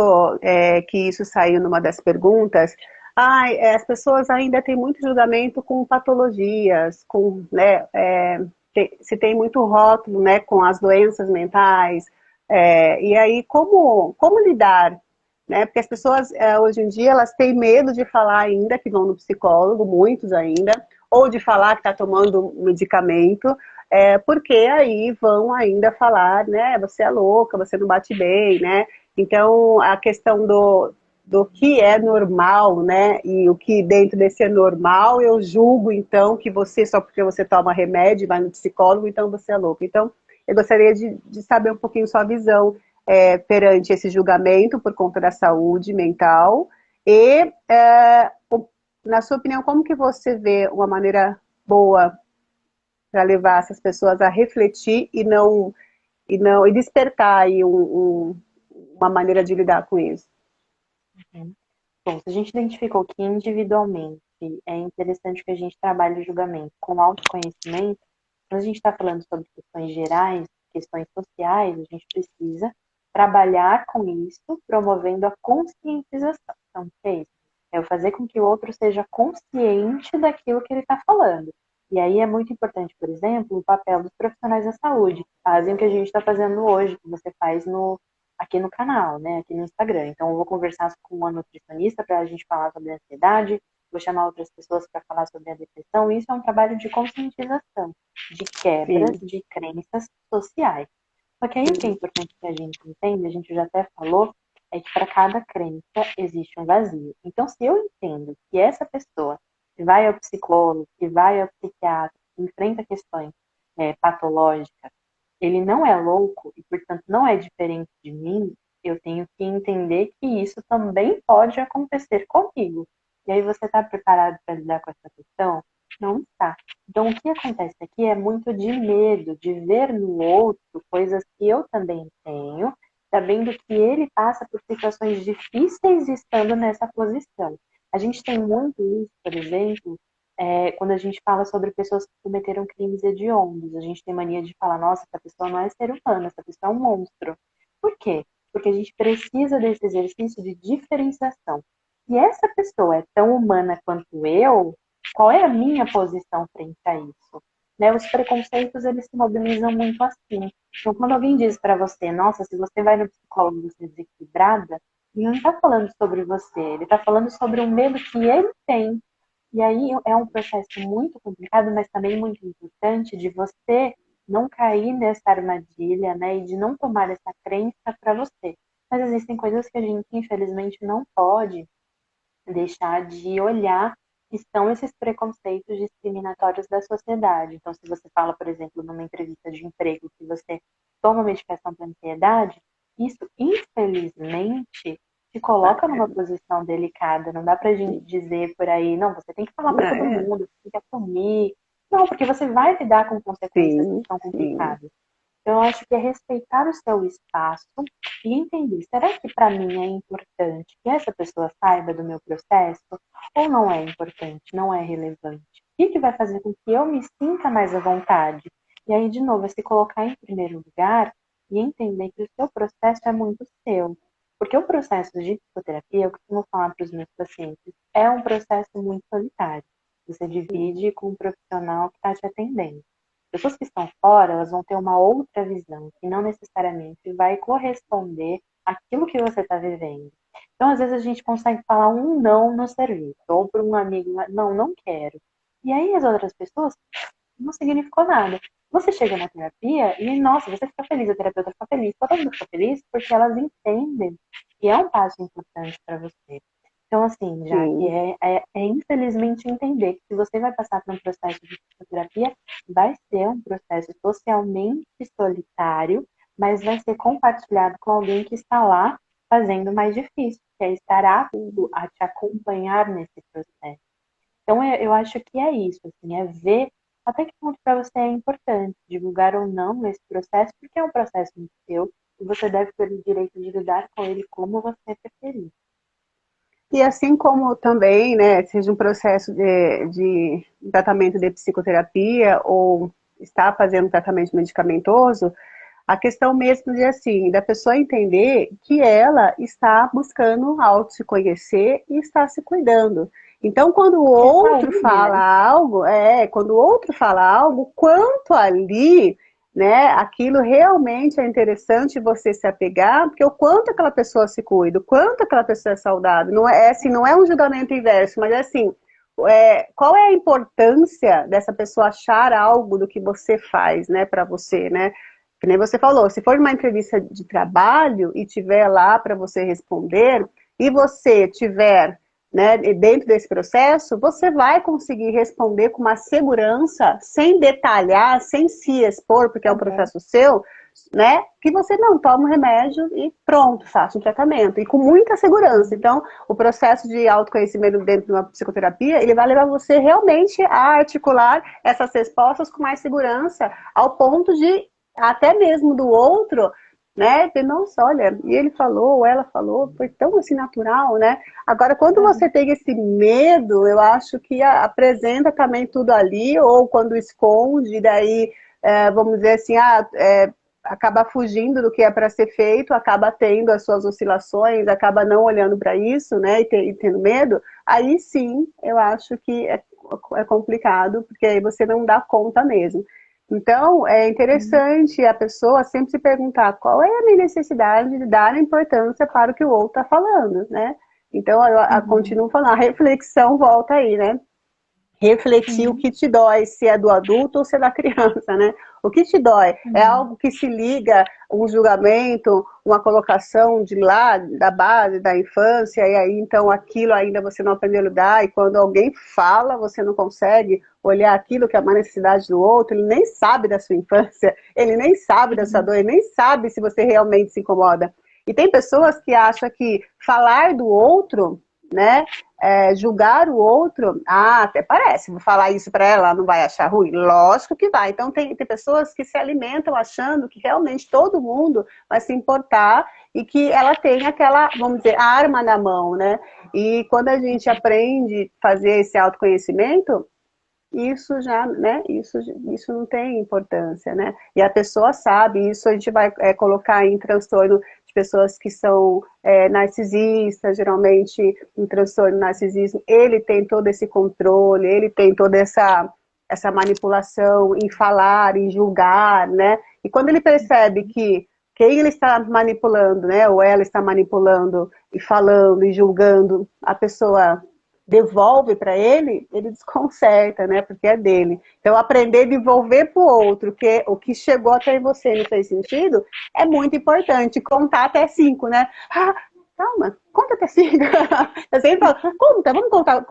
Speaker 1: que isso saiu numa das perguntas, as pessoas ainda têm muito julgamento com patologias, com, né, se tem muito rótulo, né, com as doenças mentais, e aí como lidar? Né? Porque as pessoas, hoje em dia, elas têm medo de falar ainda que vão no psicólogo, muitos ainda, ou de falar que está tomando medicamento, porque aí vão ainda falar, né, você é louca, você não bate bem, né? Então, a questão do que é normal, né, e o que dentro desse é normal, eu julgo, então, que você, só porque você toma remédio, vai no psicólogo, então você é louca. Então, eu gostaria de saber um pouquinho sua visão, perante esse julgamento por conta da saúde mental. E, na sua opinião, como que você vê uma maneira boa para levar essas pessoas a refletir e despertar aí uma maneira de lidar com isso?
Speaker 2: Uhum. Bom, se a gente identificou que individualmente é interessante que a gente trabalhe o julgamento com autoconhecimento, quando a gente está falando sobre questões gerais, questões sociais, a gente precisa trabalhar com isso, promovendo a conscientização. Então, o que é isso? É eu fazer com que o outro seja consciente daquilo que ele está falando. E aí é muito importante, por exemplo, o papel dos profissionais da saúde, que fazem o que a gente está fazendo hoje, que você faz aqui no canal, né, aqui no Instagram. Então, eu vou conversar com uma nutricionista para a gente falar sobre a ansiedade, vou chamar outras pessoas para falar sobre a depressão. Isso é um trabalho de conscientização, de quebras
Speaker 1: Sim.
Speaker 2: de crenças sociais. Só que aí o que é importante que a gente entenda, a gente já até falou, é que para cada crença existe um vazio. Então, se eu entendo que essa pessoa que vai ao psicólogo, que vai ao psiquiatra, que enfrenta questões patológicas, ele não é louco e, portanto, não é diferente de mim, eu tenho que entender que isso também pode acontecer comigo. E aí, você está preparado para lidar com essa questão? Não está. Então, o que acontece aqui é muito de medo, de ver no outro coisas que eu também tenho, sabendo que ele passa por situações difíceis estando nessa posição. A gente tem muito isso, por exemplo, quando a gente fala sobre pessoas que cometeram crimes hediondos. A gente tem mania de falar, nossa, essa pessoa não é ser humano, essa pessoa é um monstro. Por quê? Porque a gente precisa desse exercício de diferenciação. Se essa pessoa é tão humana quanto eu, qual é a minha posição frente a isso? Né? Os preconceitos, eles se mobilizam muito assim. Então, quando alguém diz para você, nossa, se você vai no psicólogo, você é desequilibrada, ele não está falando sobre você, ele está falando sobre um medo que ele tem. E aí é um processo muito complicado, mas também muito importante de você não cair nessa armadilha, né, e de não tomar essa crença para você. Mas existem coisas que a gente, infelizmente, não pode deixar de olhar, que são esses preconceitos discriminatórios da sociedade. Então, se você fala, por exemplo, numa entrevista de emprego que você toma medicação para ansiedade, isso, infelizmente, te coloca numa posição delicada. Não dá pra gente dizer por aí, não, você tem que falar para todo
Speaker 1: É,
Speaker 2: mundo, você tem que assumir. Não, porque você vai lidar com consequências que
Speaker 1: sim,
Speaker 2: são
Speaker 1: sim.
Speaker 2: complicadas. Então, eu acho que é respeitar o seu espaço e entender, será que para mim é importante que essa pessoa saiba do meu processo ou não é importante, não é relevante? O que vai fazer com que eu me sinta mais à vontade? E aí, de novo, é se colocar em primeiro lugar e entender que o seu processo é muito seu. Porque o processo de psicoterapia, eu costumo falar para os meus pacientes, é um processo muito solitário. Você divide com um profissional que está te atendendo. Pessoas que estão fora, elas vão ter uma outra visão, que não necessariamente vai corresponder àquilo que você está vivendo. Então, às vezes, a gente consegue falar um não no serviço, ou para um amigo, não, não quero. E aí as outras pessoas não significou nada. Você chega na terapia e, nossa, você fica feliz, a terapeuta fica feliz, todo mundo fica feliz porque elas entendem que é um passo importante para você. Então, assim, já que
Speaker 1: Sim.
Speaker 2: infelizmente entender que se você vai passar por um processo de psicoterapia, vai ser um processo socialmente solitário, mas vai ser compartilhado com alguém que está lá fazendo mais difícil, que é estar apto a te acompanhar nesse processo. Então, eu acho que é isso, assim, é ver até que ponto para você é importante divulgar ou não esse processo, porque é um processo muito seu e você deve ter o direito de lidar com ele como você preferir.
Speaker 1: E assim como também, né, seja um processo de tratamento de psicoterapia ou está fazendo tratamento medicamentoso, a questão mesmo de assim, da pessoa entender que ela está buscando auto se conhecer e está se cuidando. Então, quando o
Speaker 2: Ter
Speaker 1: outro
Speaker 2: saúde,
Speaker 1: fala
Speaker 2: né?
Speaker 1: algo, quando o outro fala algo, quanto ali, né, aquilo realmente é interessante você se apegar, porque o quanto aquela pessoa se cuida, o quanto aquela pessoa é saudável, não é assim, não é um julgamento inverso, mas é assim, qual é a importância dessa pessoa achar algo do que você faz, né, para você, né? Que nem você falou, se for uma entrevista de trabalho e tiver lá para você responder, e você tiver né, dentro desse processo, você vai conseguir responder com uma segurança, sem detalhar, sem se expor, porque é um processo seu, né, que você não toma um remédio e pronto, faça um tratamento, e com muita segurança. Então, o processo de autoconhecimento dentro de uma psicoterapia, ele vai levar você realmente a articular essas respostas com mais segurança, ao ponto de, até mesmo do outro, né, ter, nossa, olha, e ele falou, ou ela falou, foi tão assim natural, né? Agora, quando você tem esse medo, eu acho que apresenta também tudo ali, ou quando esconde, daí, vamos dizer assim, acaba fugindo do que é para ser feito, acaba tendo as suas oscilações, acaba não olhando para isso, né, e tendo medo, aí sim, eu acho que é complicado, porque aí você não dá conta mesmo. Então, é interessante a pessoa sempre se perguntar qual é a minha necessidade de dar importância para o que o outro está falando, né? Então, eu continuo falando, a reflexão volta aí, né? Refletir o que te dói, se é do adulto ou se é da criança, né? O que te dói é algo que se liga a um julgamento, uma colocação de lá, da base, da infância, e aí então aquilo ainda você não aprendeu a lidar, e quando alguém fala, você não consegue olhar aquilo que é uma necessidade do outro, ele nem sabe da sua infância, ele nem sabe da sua dor, ele nem sabe se você realmente se incomoda. E tem pessoas que acham que falar do outro, né, julgar o outro, até parece, vou falar isso para ela, ela não vai achar ruim? Lógico que vai. Então tem pessoas que se alimentam achando que realmente todo mundo vai se importar e que ela tem aquela, vamos dizer, arma na mão, né? E quando a gente aprende a fazer esse autoconhecimento, isso já, né, isso não tem importância, né? E a pessoa sabe, isso a gente vai colocar em transtorno de pessoas que são narcisistas, geralmente em transtorno de narcisismo, ele tem todo esse controle, ele tem toda essa manipulação em falar, em julgar, né? E quando ele percebe que quem ele está manipulando, né, ou ela está manipulando e falando e julgando, a pessoa devolve para ele, ele desconcerta, né? Porque é dele. Então, aprender a devolver para o outro que o que chegou até você não fez sentido é muito importante. Contar até 5, né? Ah, calma, conta até 5. Eu sempre falo, conta, vamos contar.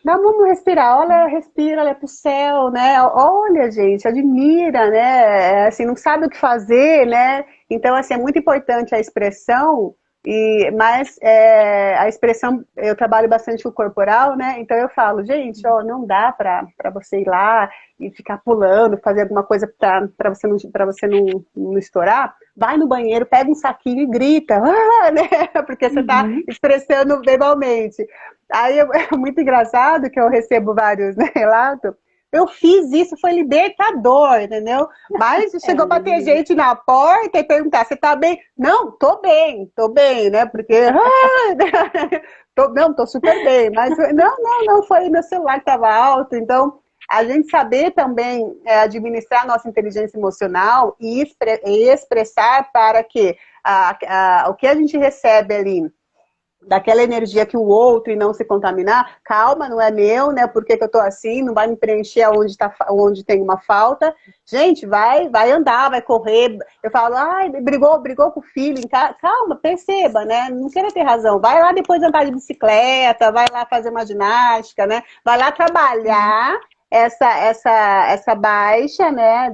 Speaker 1: Vamos respirar, olha, respira, olha pro céu, né? Olha, gente, admira, né? Assim, não sabe o que fazer, né? Então, assim, é muito importante a expressão, mas a expressão, eu trabalho bastante com o corporal, né? Então eu falo, gente, ó, não dá para você ir lá e ficar pulando, fazer alguma coisa para você não estourar. Vai no banheiro, pega um saquinho e grita, né? Porque você está expressando verbalmente. Aí é muito engraçado que eu recebo vários, né, relatos. Eu fiz isso, foi libertador, entendeu? Mas chegou para ter gente na porta e perguntar, você tá bem? Não, tô bem, né? Porque, não, tô super bem. Mas não, foi meu celular que estava alto. Então, a gente saber também administrar a nossa inteligência emocional e expressar para que o que a gente recebe ali, daquela energia que o outro e não se contaminar, calma, não é meu, né? Por que eu tô assim? Não vai me preencher onde tem uma falta. Gente, vai andar, vai correr. Eu falo, ai, brigou com o filho em casa. Calma, perceba, né? Não queira ter razão. Vai lá depois andar de bicicleta, vai lá fazer uma ginástica, né? Vai lá trabalhar essa baixa, né,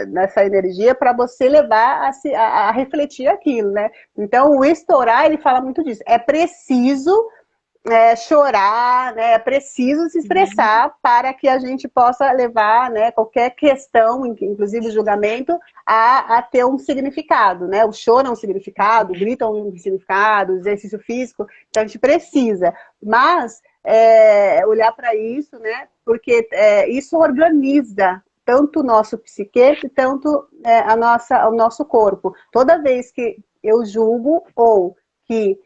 Speaker 1: dessa energia para você levar a refletir aquilo, né? Então, o estourar, ele fala muito disso. É preciso chorar, né? É preciso se expressar para que a gente possa levar, né, qualquer questão, inclusive o julgamento, a ter um significado, né? O choro é um significado, o grito é um significado, o exercício físico, então a gente precisa. Mas olhar para isso, né? Porque isso organiza tanto o nosso psique, tanto o nosso corpo. Toda vez que eu julgo ou que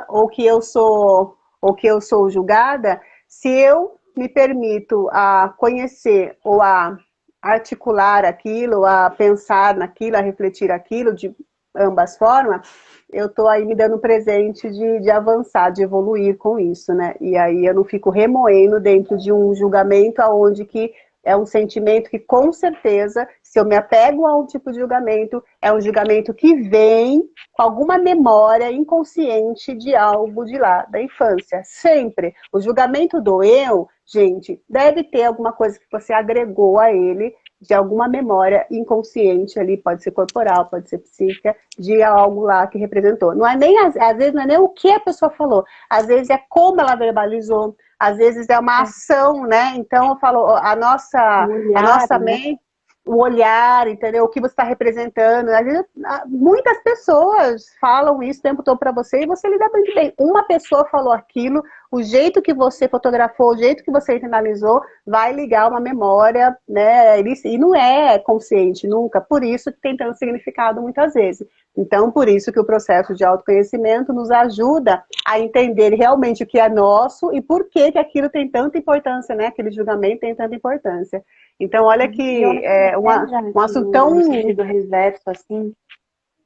Speaker 1: ou que eu sou julgada, se eu me permito a conhecer ou a articular aquilo, a pensar naquilo, a refletir aquilo de ambas formas, eu tô aí me dando presente de avançar, de evoluir com isso, né? E aí eu não fico remoendo dentro de um julgamento aonde que é um sentimento que, com certeza, se eu me apego a um tipo de julgamento, é um julgamento que vem com alguma memória inconsciente de algo de lá, da infância. Sempre. O julgamento do eu, gente, deve ter alguma coisa que você agregou a ele, de alguma memória inconsciente ali, pode ser corporal, pode ser psíquica, de algo lá que representou. Não é nem, às vezes, não é nem o que a pessoa falou, às vezes é como ela verbalizou, às vezes é uma ação, né? Então eu falo,
Speaker 2: O
Speaker 1: a
Speaker 2: olhar,
Speaker 1: nossa
Speaker 2: né?
Speaker 1: mente, o olhar, entendeu? O que você está representando. Às vezes, muitas pessoas falam isso o tempo todo para você e você lida muito bem. Uma pessoa falou aquilo, o jeito que você fotografou, o jeito que você internalizou, vai ligar uma memória, né? E não é consciente nunca, por isso que tem tanto significado muitas vezes. Então, por isso que o processo de autoconhecimento nos ajuda a entender realmente o que é nosso e por que que aquilo tem tanta importância, né? Aquele julgamento tem tanta importância. Então, olha
Speaker 2: E eu
Speaker 1: que
Speaker 2: acho que
Speaker 1: é
Speaker 2: até já
Speaker 1: um assunto
Speaker 2: no
Speaker 1: tão...
Speaker 2: sentido reverso, assim,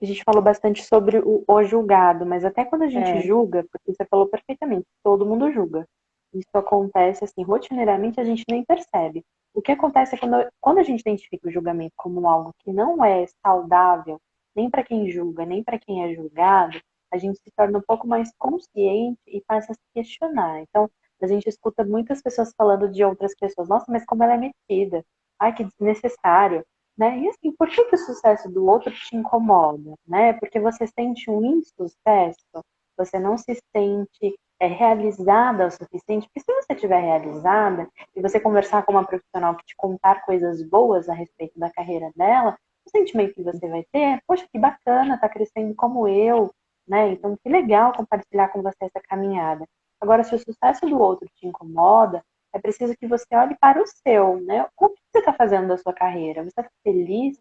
Speaker 2: a gente falou bastante sobre o julgado, mas até quando a gente
Speaker 1: É,
Speaker 2: julga, porque você falou perfeitamente, todo mundo julga. Isso acontece, assim, rotineiramente a gente nem percebe. O que acontece é quando a gente identifica o julgamento como algo que não é saudável, nem para quem julga, nem para quem é julgado, a gente se torna um pouco mais consciente e passa a se questionar. Então, a gente escuta muitas pessoas falando de outras pessoas, nossa, mas como ela é metida, ai, que desnecessário, né? E assim, por que que o sucesso do outro te incomoda, né? Porque você sente um insucesso, você não se sente realizada o suficiente, porque se você estiver realizada e você conversar com uma profissional que te contar coisas boas a respeito da carreira dela, o sentimento que você vai ter é, poxa, que bacana, tá crescendo como eu, né? Então, que legal compartilhar com você essa caminhada. Agora, se o sucesso do outro te incomoda, é preciso que você olhe para o seu, né? O que você está fazendo da sua carreira? Você está feliz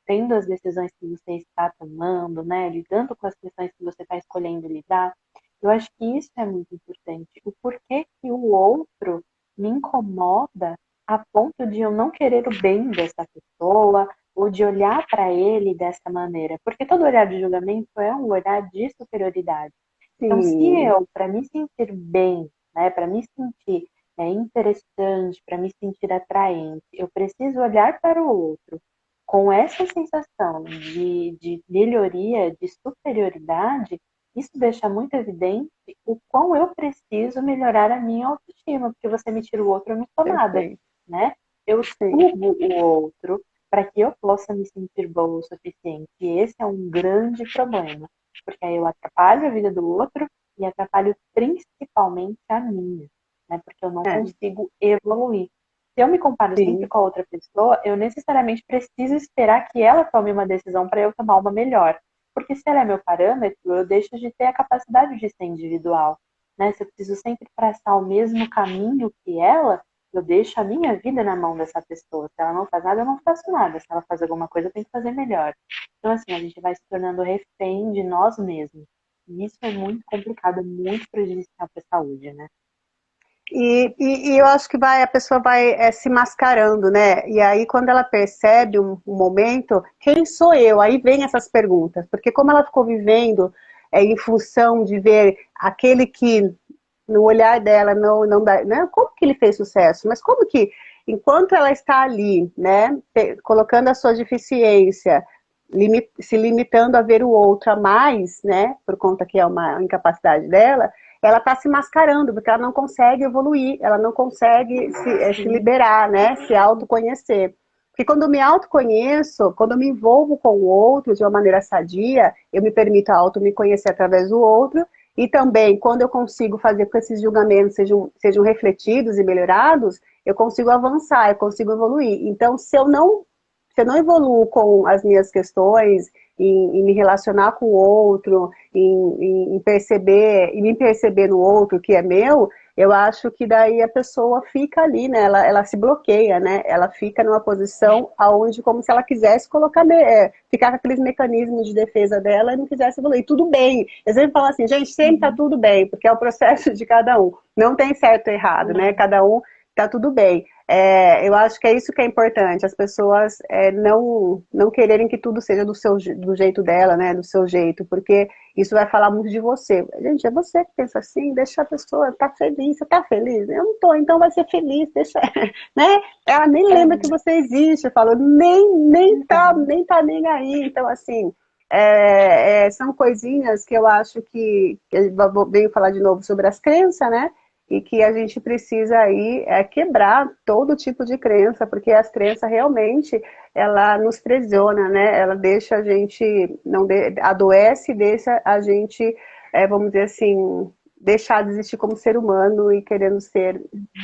Speaker 2: tendo as decisões que você está tomando, né? Lidando com as questões que você está escolhendo lidar? Eu acho que isso é muito importante. O porquê que o outro me incomoda a ponto de eu não querer o bem dessa pessoa ou de olhar para ele dessa maneira. Porque todo olhar de julgamento é um olhar de superioridade. Então, se
Speaker 1: sim,
Speaker 2: eu, para me sentir bem, né, para me sentir interessante, para me sentir atraente, eu preciso olhar para o outro com essa sensação de melhoria, de superioridade, isso deixa muito evidente o quão eu preciso melhorar a minha autoestima, porque você me tira o outro, eu não sou nada,
Speaker 1: perfeito.
Speaker 2: né? Eu
Speaker 1: Sim.
Speaker 2: subo o outro para que eu possa me sentir boa o suficiente. E esse é um grande problema, porque aí eu atrapalho a vida do outro e atrapalho principalmente a minha, né? Porque eu não
Speaker 1: É,
Speaker 2: consigo evoluir. Se eu me comparo sempre
Speaker 1: sim.
Speaker 2: com a outra pessoa, eu necessariamente preciso esperar que ela tome uma decisão para eu tomar uma melhor. Porque se ela é meu parâmetro, eu deixo de ter a capacidade de ser individual. Né? Se eu preciso sempre traçar o mesmo caminho que ela, eu deixo a minha vida na mão dessa pessoa. Se ela não faz nada, eu não faço nada. Se ela faz alguma coisa, eu tenho que fazer melhor. Então, assim, a gente vai se tornando refém de nós mesmos. E isso é muito complicado, muito prejudicial para a saúde, né?
Speaker 1: E eu acho que a pessoa vai se mascarando, né? E aí, quando ela percebe um momento, quem sou eu? Aí vem essas perguntas, porque como ela ficou vivendo em função de ver aquele que no olhar dela não dá, né? Como que ele fez sucesso? Mas como que, enquanto ela está ali, né, colocando a sua deficiência, se limitando a ver o outro a mais, né, por conta que é uma incapacidade dela, ela está se mascarando, porque ela não consegue evoluir, ela não consegue se
Speaker 2: Sim.
Speaker 1: liberar, né, se autoconhecer. Porque quando eu me autoconheço, quando eu me envolvo com o outro de uma maneira sadia, eu me permito me conhecer através do outro, e também, quando eu consigo fazer com que esses julgamentos sejam refletidos e melhorados, eu consigo avançar, eu consigo evoluir. Então, se eu não evoluo com as minhas questões, em me relacionar com o outro, em perceber, e me perceber no outro que é meu, eu acho que daí a pessoa fica ali, né? Ela se bloqueia, né? Ela fica numa posição aonde, como se ela quisesse ficar com aqueles mecanismos de defesa dela e não quisesse evoluir. Tudo bem. Eu sempre falo assim, gente, sempre tá
Speaker 2: Uhum.
Speaker 1: tudo bem, porque é o processo de cada um. Não tem certo e errado, né? Cada um tá tudo bem. Eu acho que é isso que é importante, as pessoas não quererem que tudo seja do jeito dela, né, do seu jeito, porque isso vai falar muito de você. Gente, é você que pensa assim, deixa a pessoa estar feliz, você tá feliz? Eu não tô, então vai ser feliz, deixa, né? Ela nem lembra que você existe, eu falo, nem tá nem aí, então assim, são coisinhas que eu acho que eu venho falar de novo sobre as crenças, né? E que a gente precisa aí quebrar todo tipo de crença, porque as crenças realmente, ela nos prisiona, né? Ela deixa a gente, não adoece e deixa a gente, vamos dizer assim, deixar de existir como ser humano e querendo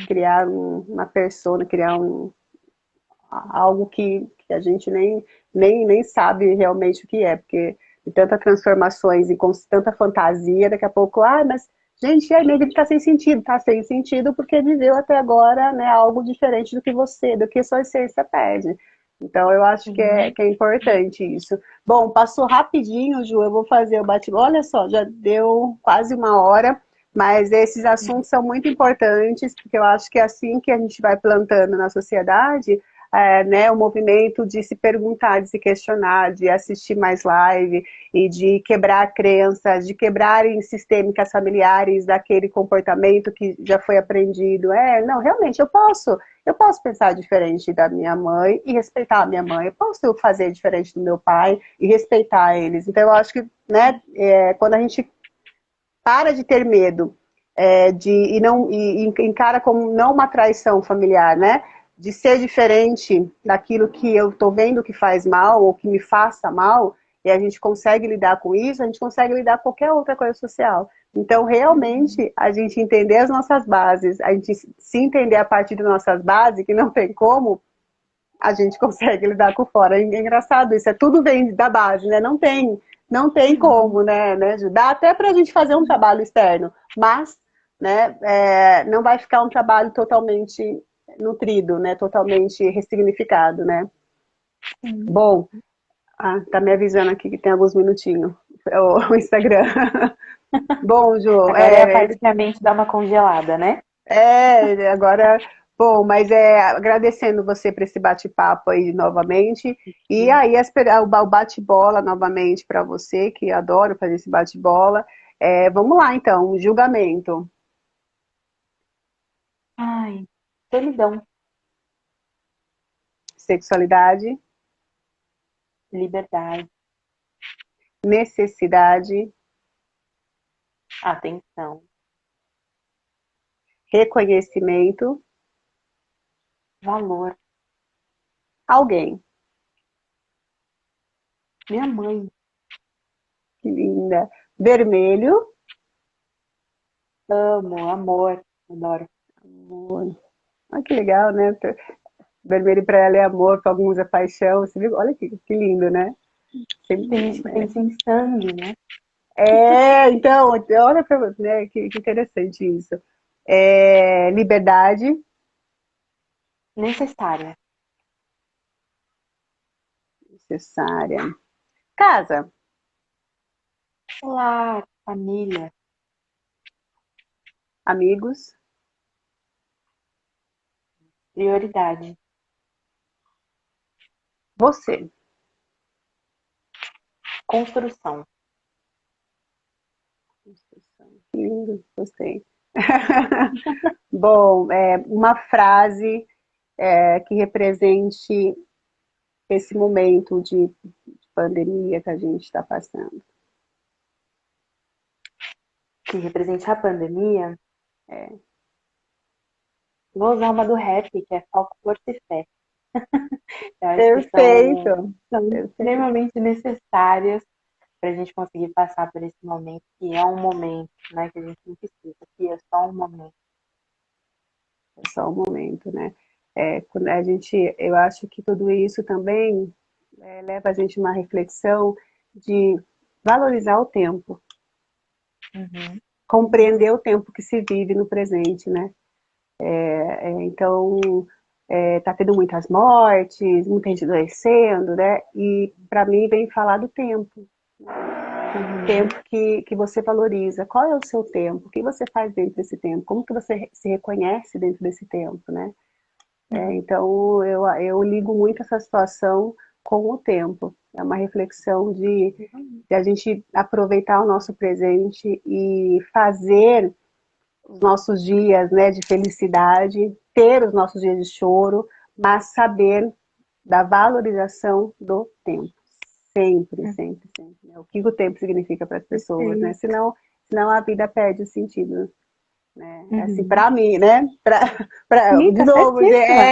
Speaker 1: criar uma persona, criar algo que a gente nem sabe realmente o que é, porque de tantas transformações e com tanta fantasia, daqui a pouco, mas gente, a minha vida tá sem sentido porque viveu até agora, né, algo diferente do que você, do que sua essência pede. Então, eu acho que é importante isso. Bom, passou rapidinho, Ju, eu vou fazer o bate-bola. Olha só, já deu quase uma hora, mas esses assuntos são muito importantes, porque eu acho que é assim que a gente vai plantando na sociedade, né, o movimento de se perguntar, de se questionar, de assistir mais live e de quebrar crenças, de quebrarem sistêmicas familiares daquele comportamento que já foi aprendido. Não, realmente eu posso pensar diferente da minha mãe e respeitar a minha mãe, eu posso fazer diferente do meu pai e respeitar eles. Então eu acho que, né, quando a gente para de ter medo e encara como não uma traição familiar, né? De ser diferente daquilo que eu estou vendo que faz mal ou que me faça mal, e a gente consegue lidar com isso, a gente consegue lidar com qualquer outra coisa social. Então, realmente, a gente entender as nossas bases, a gente se entender a partir das nossas bases, que não tem como, a gente consegue lidar com fora. É engraçado isso, tudo vem da base, né? Não tem como, né, ajudar até para a gente fazer um trabalho externo, mas, né, não vai ficar um trabalho totalmente nutrido, né, totalmente ressignificado, né? Bom, tá me avisando aqui que tem alguns minutinhos o Instagram. Bom, Ju,
Speaker 2: Agora é a parte que a mente dá uma congelada, né?
Speaker 1: agora, bom, mas agradecendo você por esse bate-papo aí novamente, e aí o bate-bola novamente para você, que adoro fazer esse bate-bola. Vamos lá então, julgamento,
Speaker 2: Ai, solidão,
Speaker 1: sexualidade,
Speaker 2: liberdade,
Speaker 1: necessidade,
Speaker 2: atenção,
Speaker 1: reconhecimento,
Speaker 2: valor.
Speaker 1: alguém,
Speaker 2: Minha mãe,
Speaker 1: que linda, vermelho,
Speaker 2: amo, amor, adoro.
Speaker 1: amor. Olha que legal, né? Vermelho para ela é amor, para alguns é paixão. Você viu? Olha que lindo, né?
Speaker 2: Tem gente que pensa em sangue, né?
Speaker 1: Então, olha para você, né? Que interessante isso. Liberdade,
Speaker 2: Necessária.
Speaker 1: necessária. Casa,
Speaker 2: Lar, família,
Speaker 1: amigos,
Speaker 2: prioridade,
Speaker 1: você.
Speaker 2: construção.
Speaker 1: Que lindo, gostei. Bom, uma frase que represente esse momento de pandemia que a gente está passando.
Speaker 2: Que represente a pandemia.
Speaker 1: É,
Speaker 2: Vou usar uma do rap, que é foco, força e fé. Eu acho que
Speaker 1: perfeito,
Speaker 2: são
Speaker 1: perfeito.
Speaker 2: extremamente necessárias para a gente conseguir passar por esse momento, que é um momento, né, que a gente não precisa, que é só um momento.
Speaker 1: É só um momento, né? Quando eu acho que tudo isso também leva a gente a uma reflexão de valorizar o tempo,
Speaker 2: Uhum.
Speaker 1: compreender o tempo que se vive no presente, né? Então, tá tendo muitas mortes, muita gente adoecendo, né? E para mim vem falar do tempo.
Speaker 2: Uhum.
Speaker 1: Tempo que você valoriza. Qual é o seu tempo? O que você faz dentro desse tempo? Como que você se reconhece dentro desse tempo, né? Então, eu ligo muito essa situação com o tempo. É uma reflexão de a gente aproveitar o nosso presente e fazer os nossos dias, né, de felicidade, ter os nossos dias de choro, mas saber da valorização do tempo. Sempre, sempre, sempre. Né? O que o tempo significa para as pessoas, né? Senão a vida perde o sentido, né? Assim, para mim, né?
Speaker 2: Sim,
Speaker 1: De
Speaker 2: tá
Speaker 1: novo,
Speaker 2: certíssima.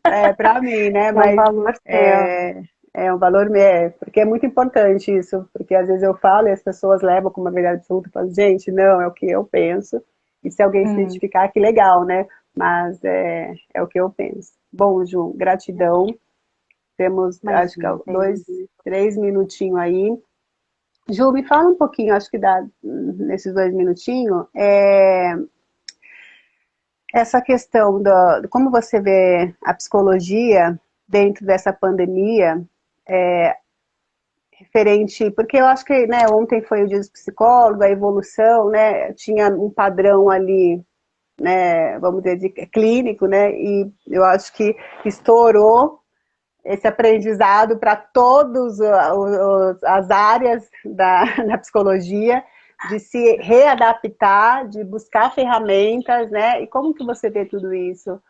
Speaker 1: né? Para mim, né?
Speaker 2: É um
Speaker 1: Mas
Speaker 2: valor seu.
Speaker 1: é, é um valor, porque é muito importante isso, porque às vezes eu falo e as pessoas levam como uma verdade absoluta e falam, gente, não, é o que eu penso, e se alguém se
Speaker 2: Hum,
Speaker 1: identificar, que legal, né? Mas é o que eu penso. Bom, Ju, gratidão. Temos, acho que
Speaker 2: imagina,
Speaker 1: dois,
Speaker 2: Thaís.
Speaker 1: 3 minutinhos aí. Ju, me fala um pouquinho, acho que dá nesses 2 minutinhos, essa questão como você vê a psicologia dentro dessa pandemia, referente, porque eu acho que, né, ontem foi o dia do psicólogo, a evolução, né, tinha um padrão ali, né, vamos dizer, clínico, né, e eu acho que estourou esse aprendizado para todas as áreas da psicologia, de se readaptar, de buscar ferramentas, né? E como que você vê tudo isso?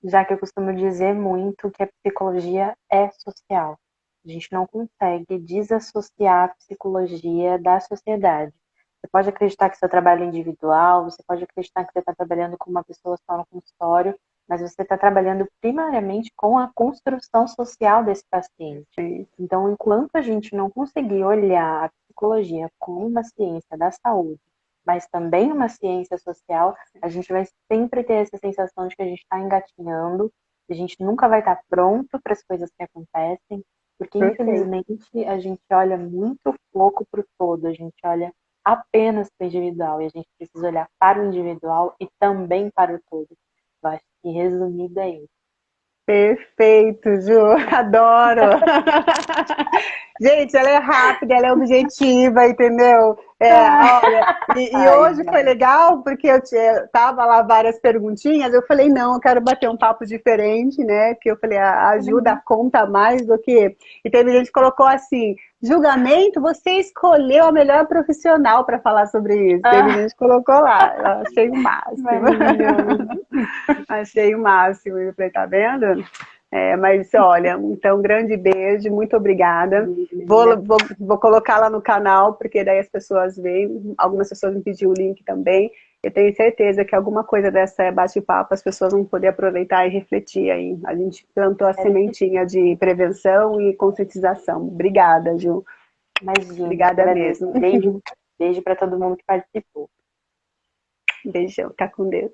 Speaker 2: Já que eu costumo dizer muito que a psicologia é social. A gente não consegue desassociar a psicologia da sociedade. Você pode acreditar que seu trabalho é individual, você pode acreditar que você está trabalhando com uma pessoa só no consultório, mas você está trabalhando primariamente com a construção social desse paciente.
Speaker 1: Sim,
Speaker 2: Então, enquanto a gente não conseguir olhar a psicologia como uma ciência da saúde, mas também uma ciência social, a gente vai sempre ter essa sensação de que a gente está engatinhando, a gente nunca vai estar pronto para as coisas que acontecem, porque
Speaker 1: perfeito.
Speaker 2: infelizmente a gente olha muito pouco para o todo, a gente olha apenas para o individual e a gente precisa olhar para o individual e também para o todo. Eu acho que resumido é isso.
Speaker 1: Perfeito, Ju, adoro. Gente, ela é rápida, ela é objetiva, entendeu? Olha, e
Speaker 2: Ai,
Speaker 1: hoje foi
Speaker 2: gente.
Speaker 1: legal porque tava lá várias perguntinhas, eu falei, não, eu quero bater um papo diferente, né? Que eu falei, a ajuda conta mais do que. E teve gente que colocou assim, julgamento, você escolheu a melhor profissional para falar sobre isso. Teve
Speaker 2: Ah,
Speaker 1: gente que colocou lá, eu achei o máximo.
Speaker 2: maravilhoso.
Speaker 1: Achei o máximo, eu falei, tá vendo? Mas olha, então, um grande beijo, muito obrigada.
Speaker 2: Beijo, menina.
Speaker 1: Vou colocar lá no canal, porque daí as pessoas veem, algumas pessoas me pediram o link também. Eu tenho certeza que alguma coisa dessa bate-papo as pessoas vão poder aproveitar e refletir aí. A gente plantou a
Speaker 2: Espero que
Speaker 1: sementinha de prevenção e conscientização. Obrigada, Ju.
Speaker 2: imagine,
Speaker 1: Obrigada
Speaker 2: agradeço.
Speaker 1: mesmo.
Speaker 2: Beijo, beijo para todo mundo que participou.
Speaker 1: Beijão, tá com Deus.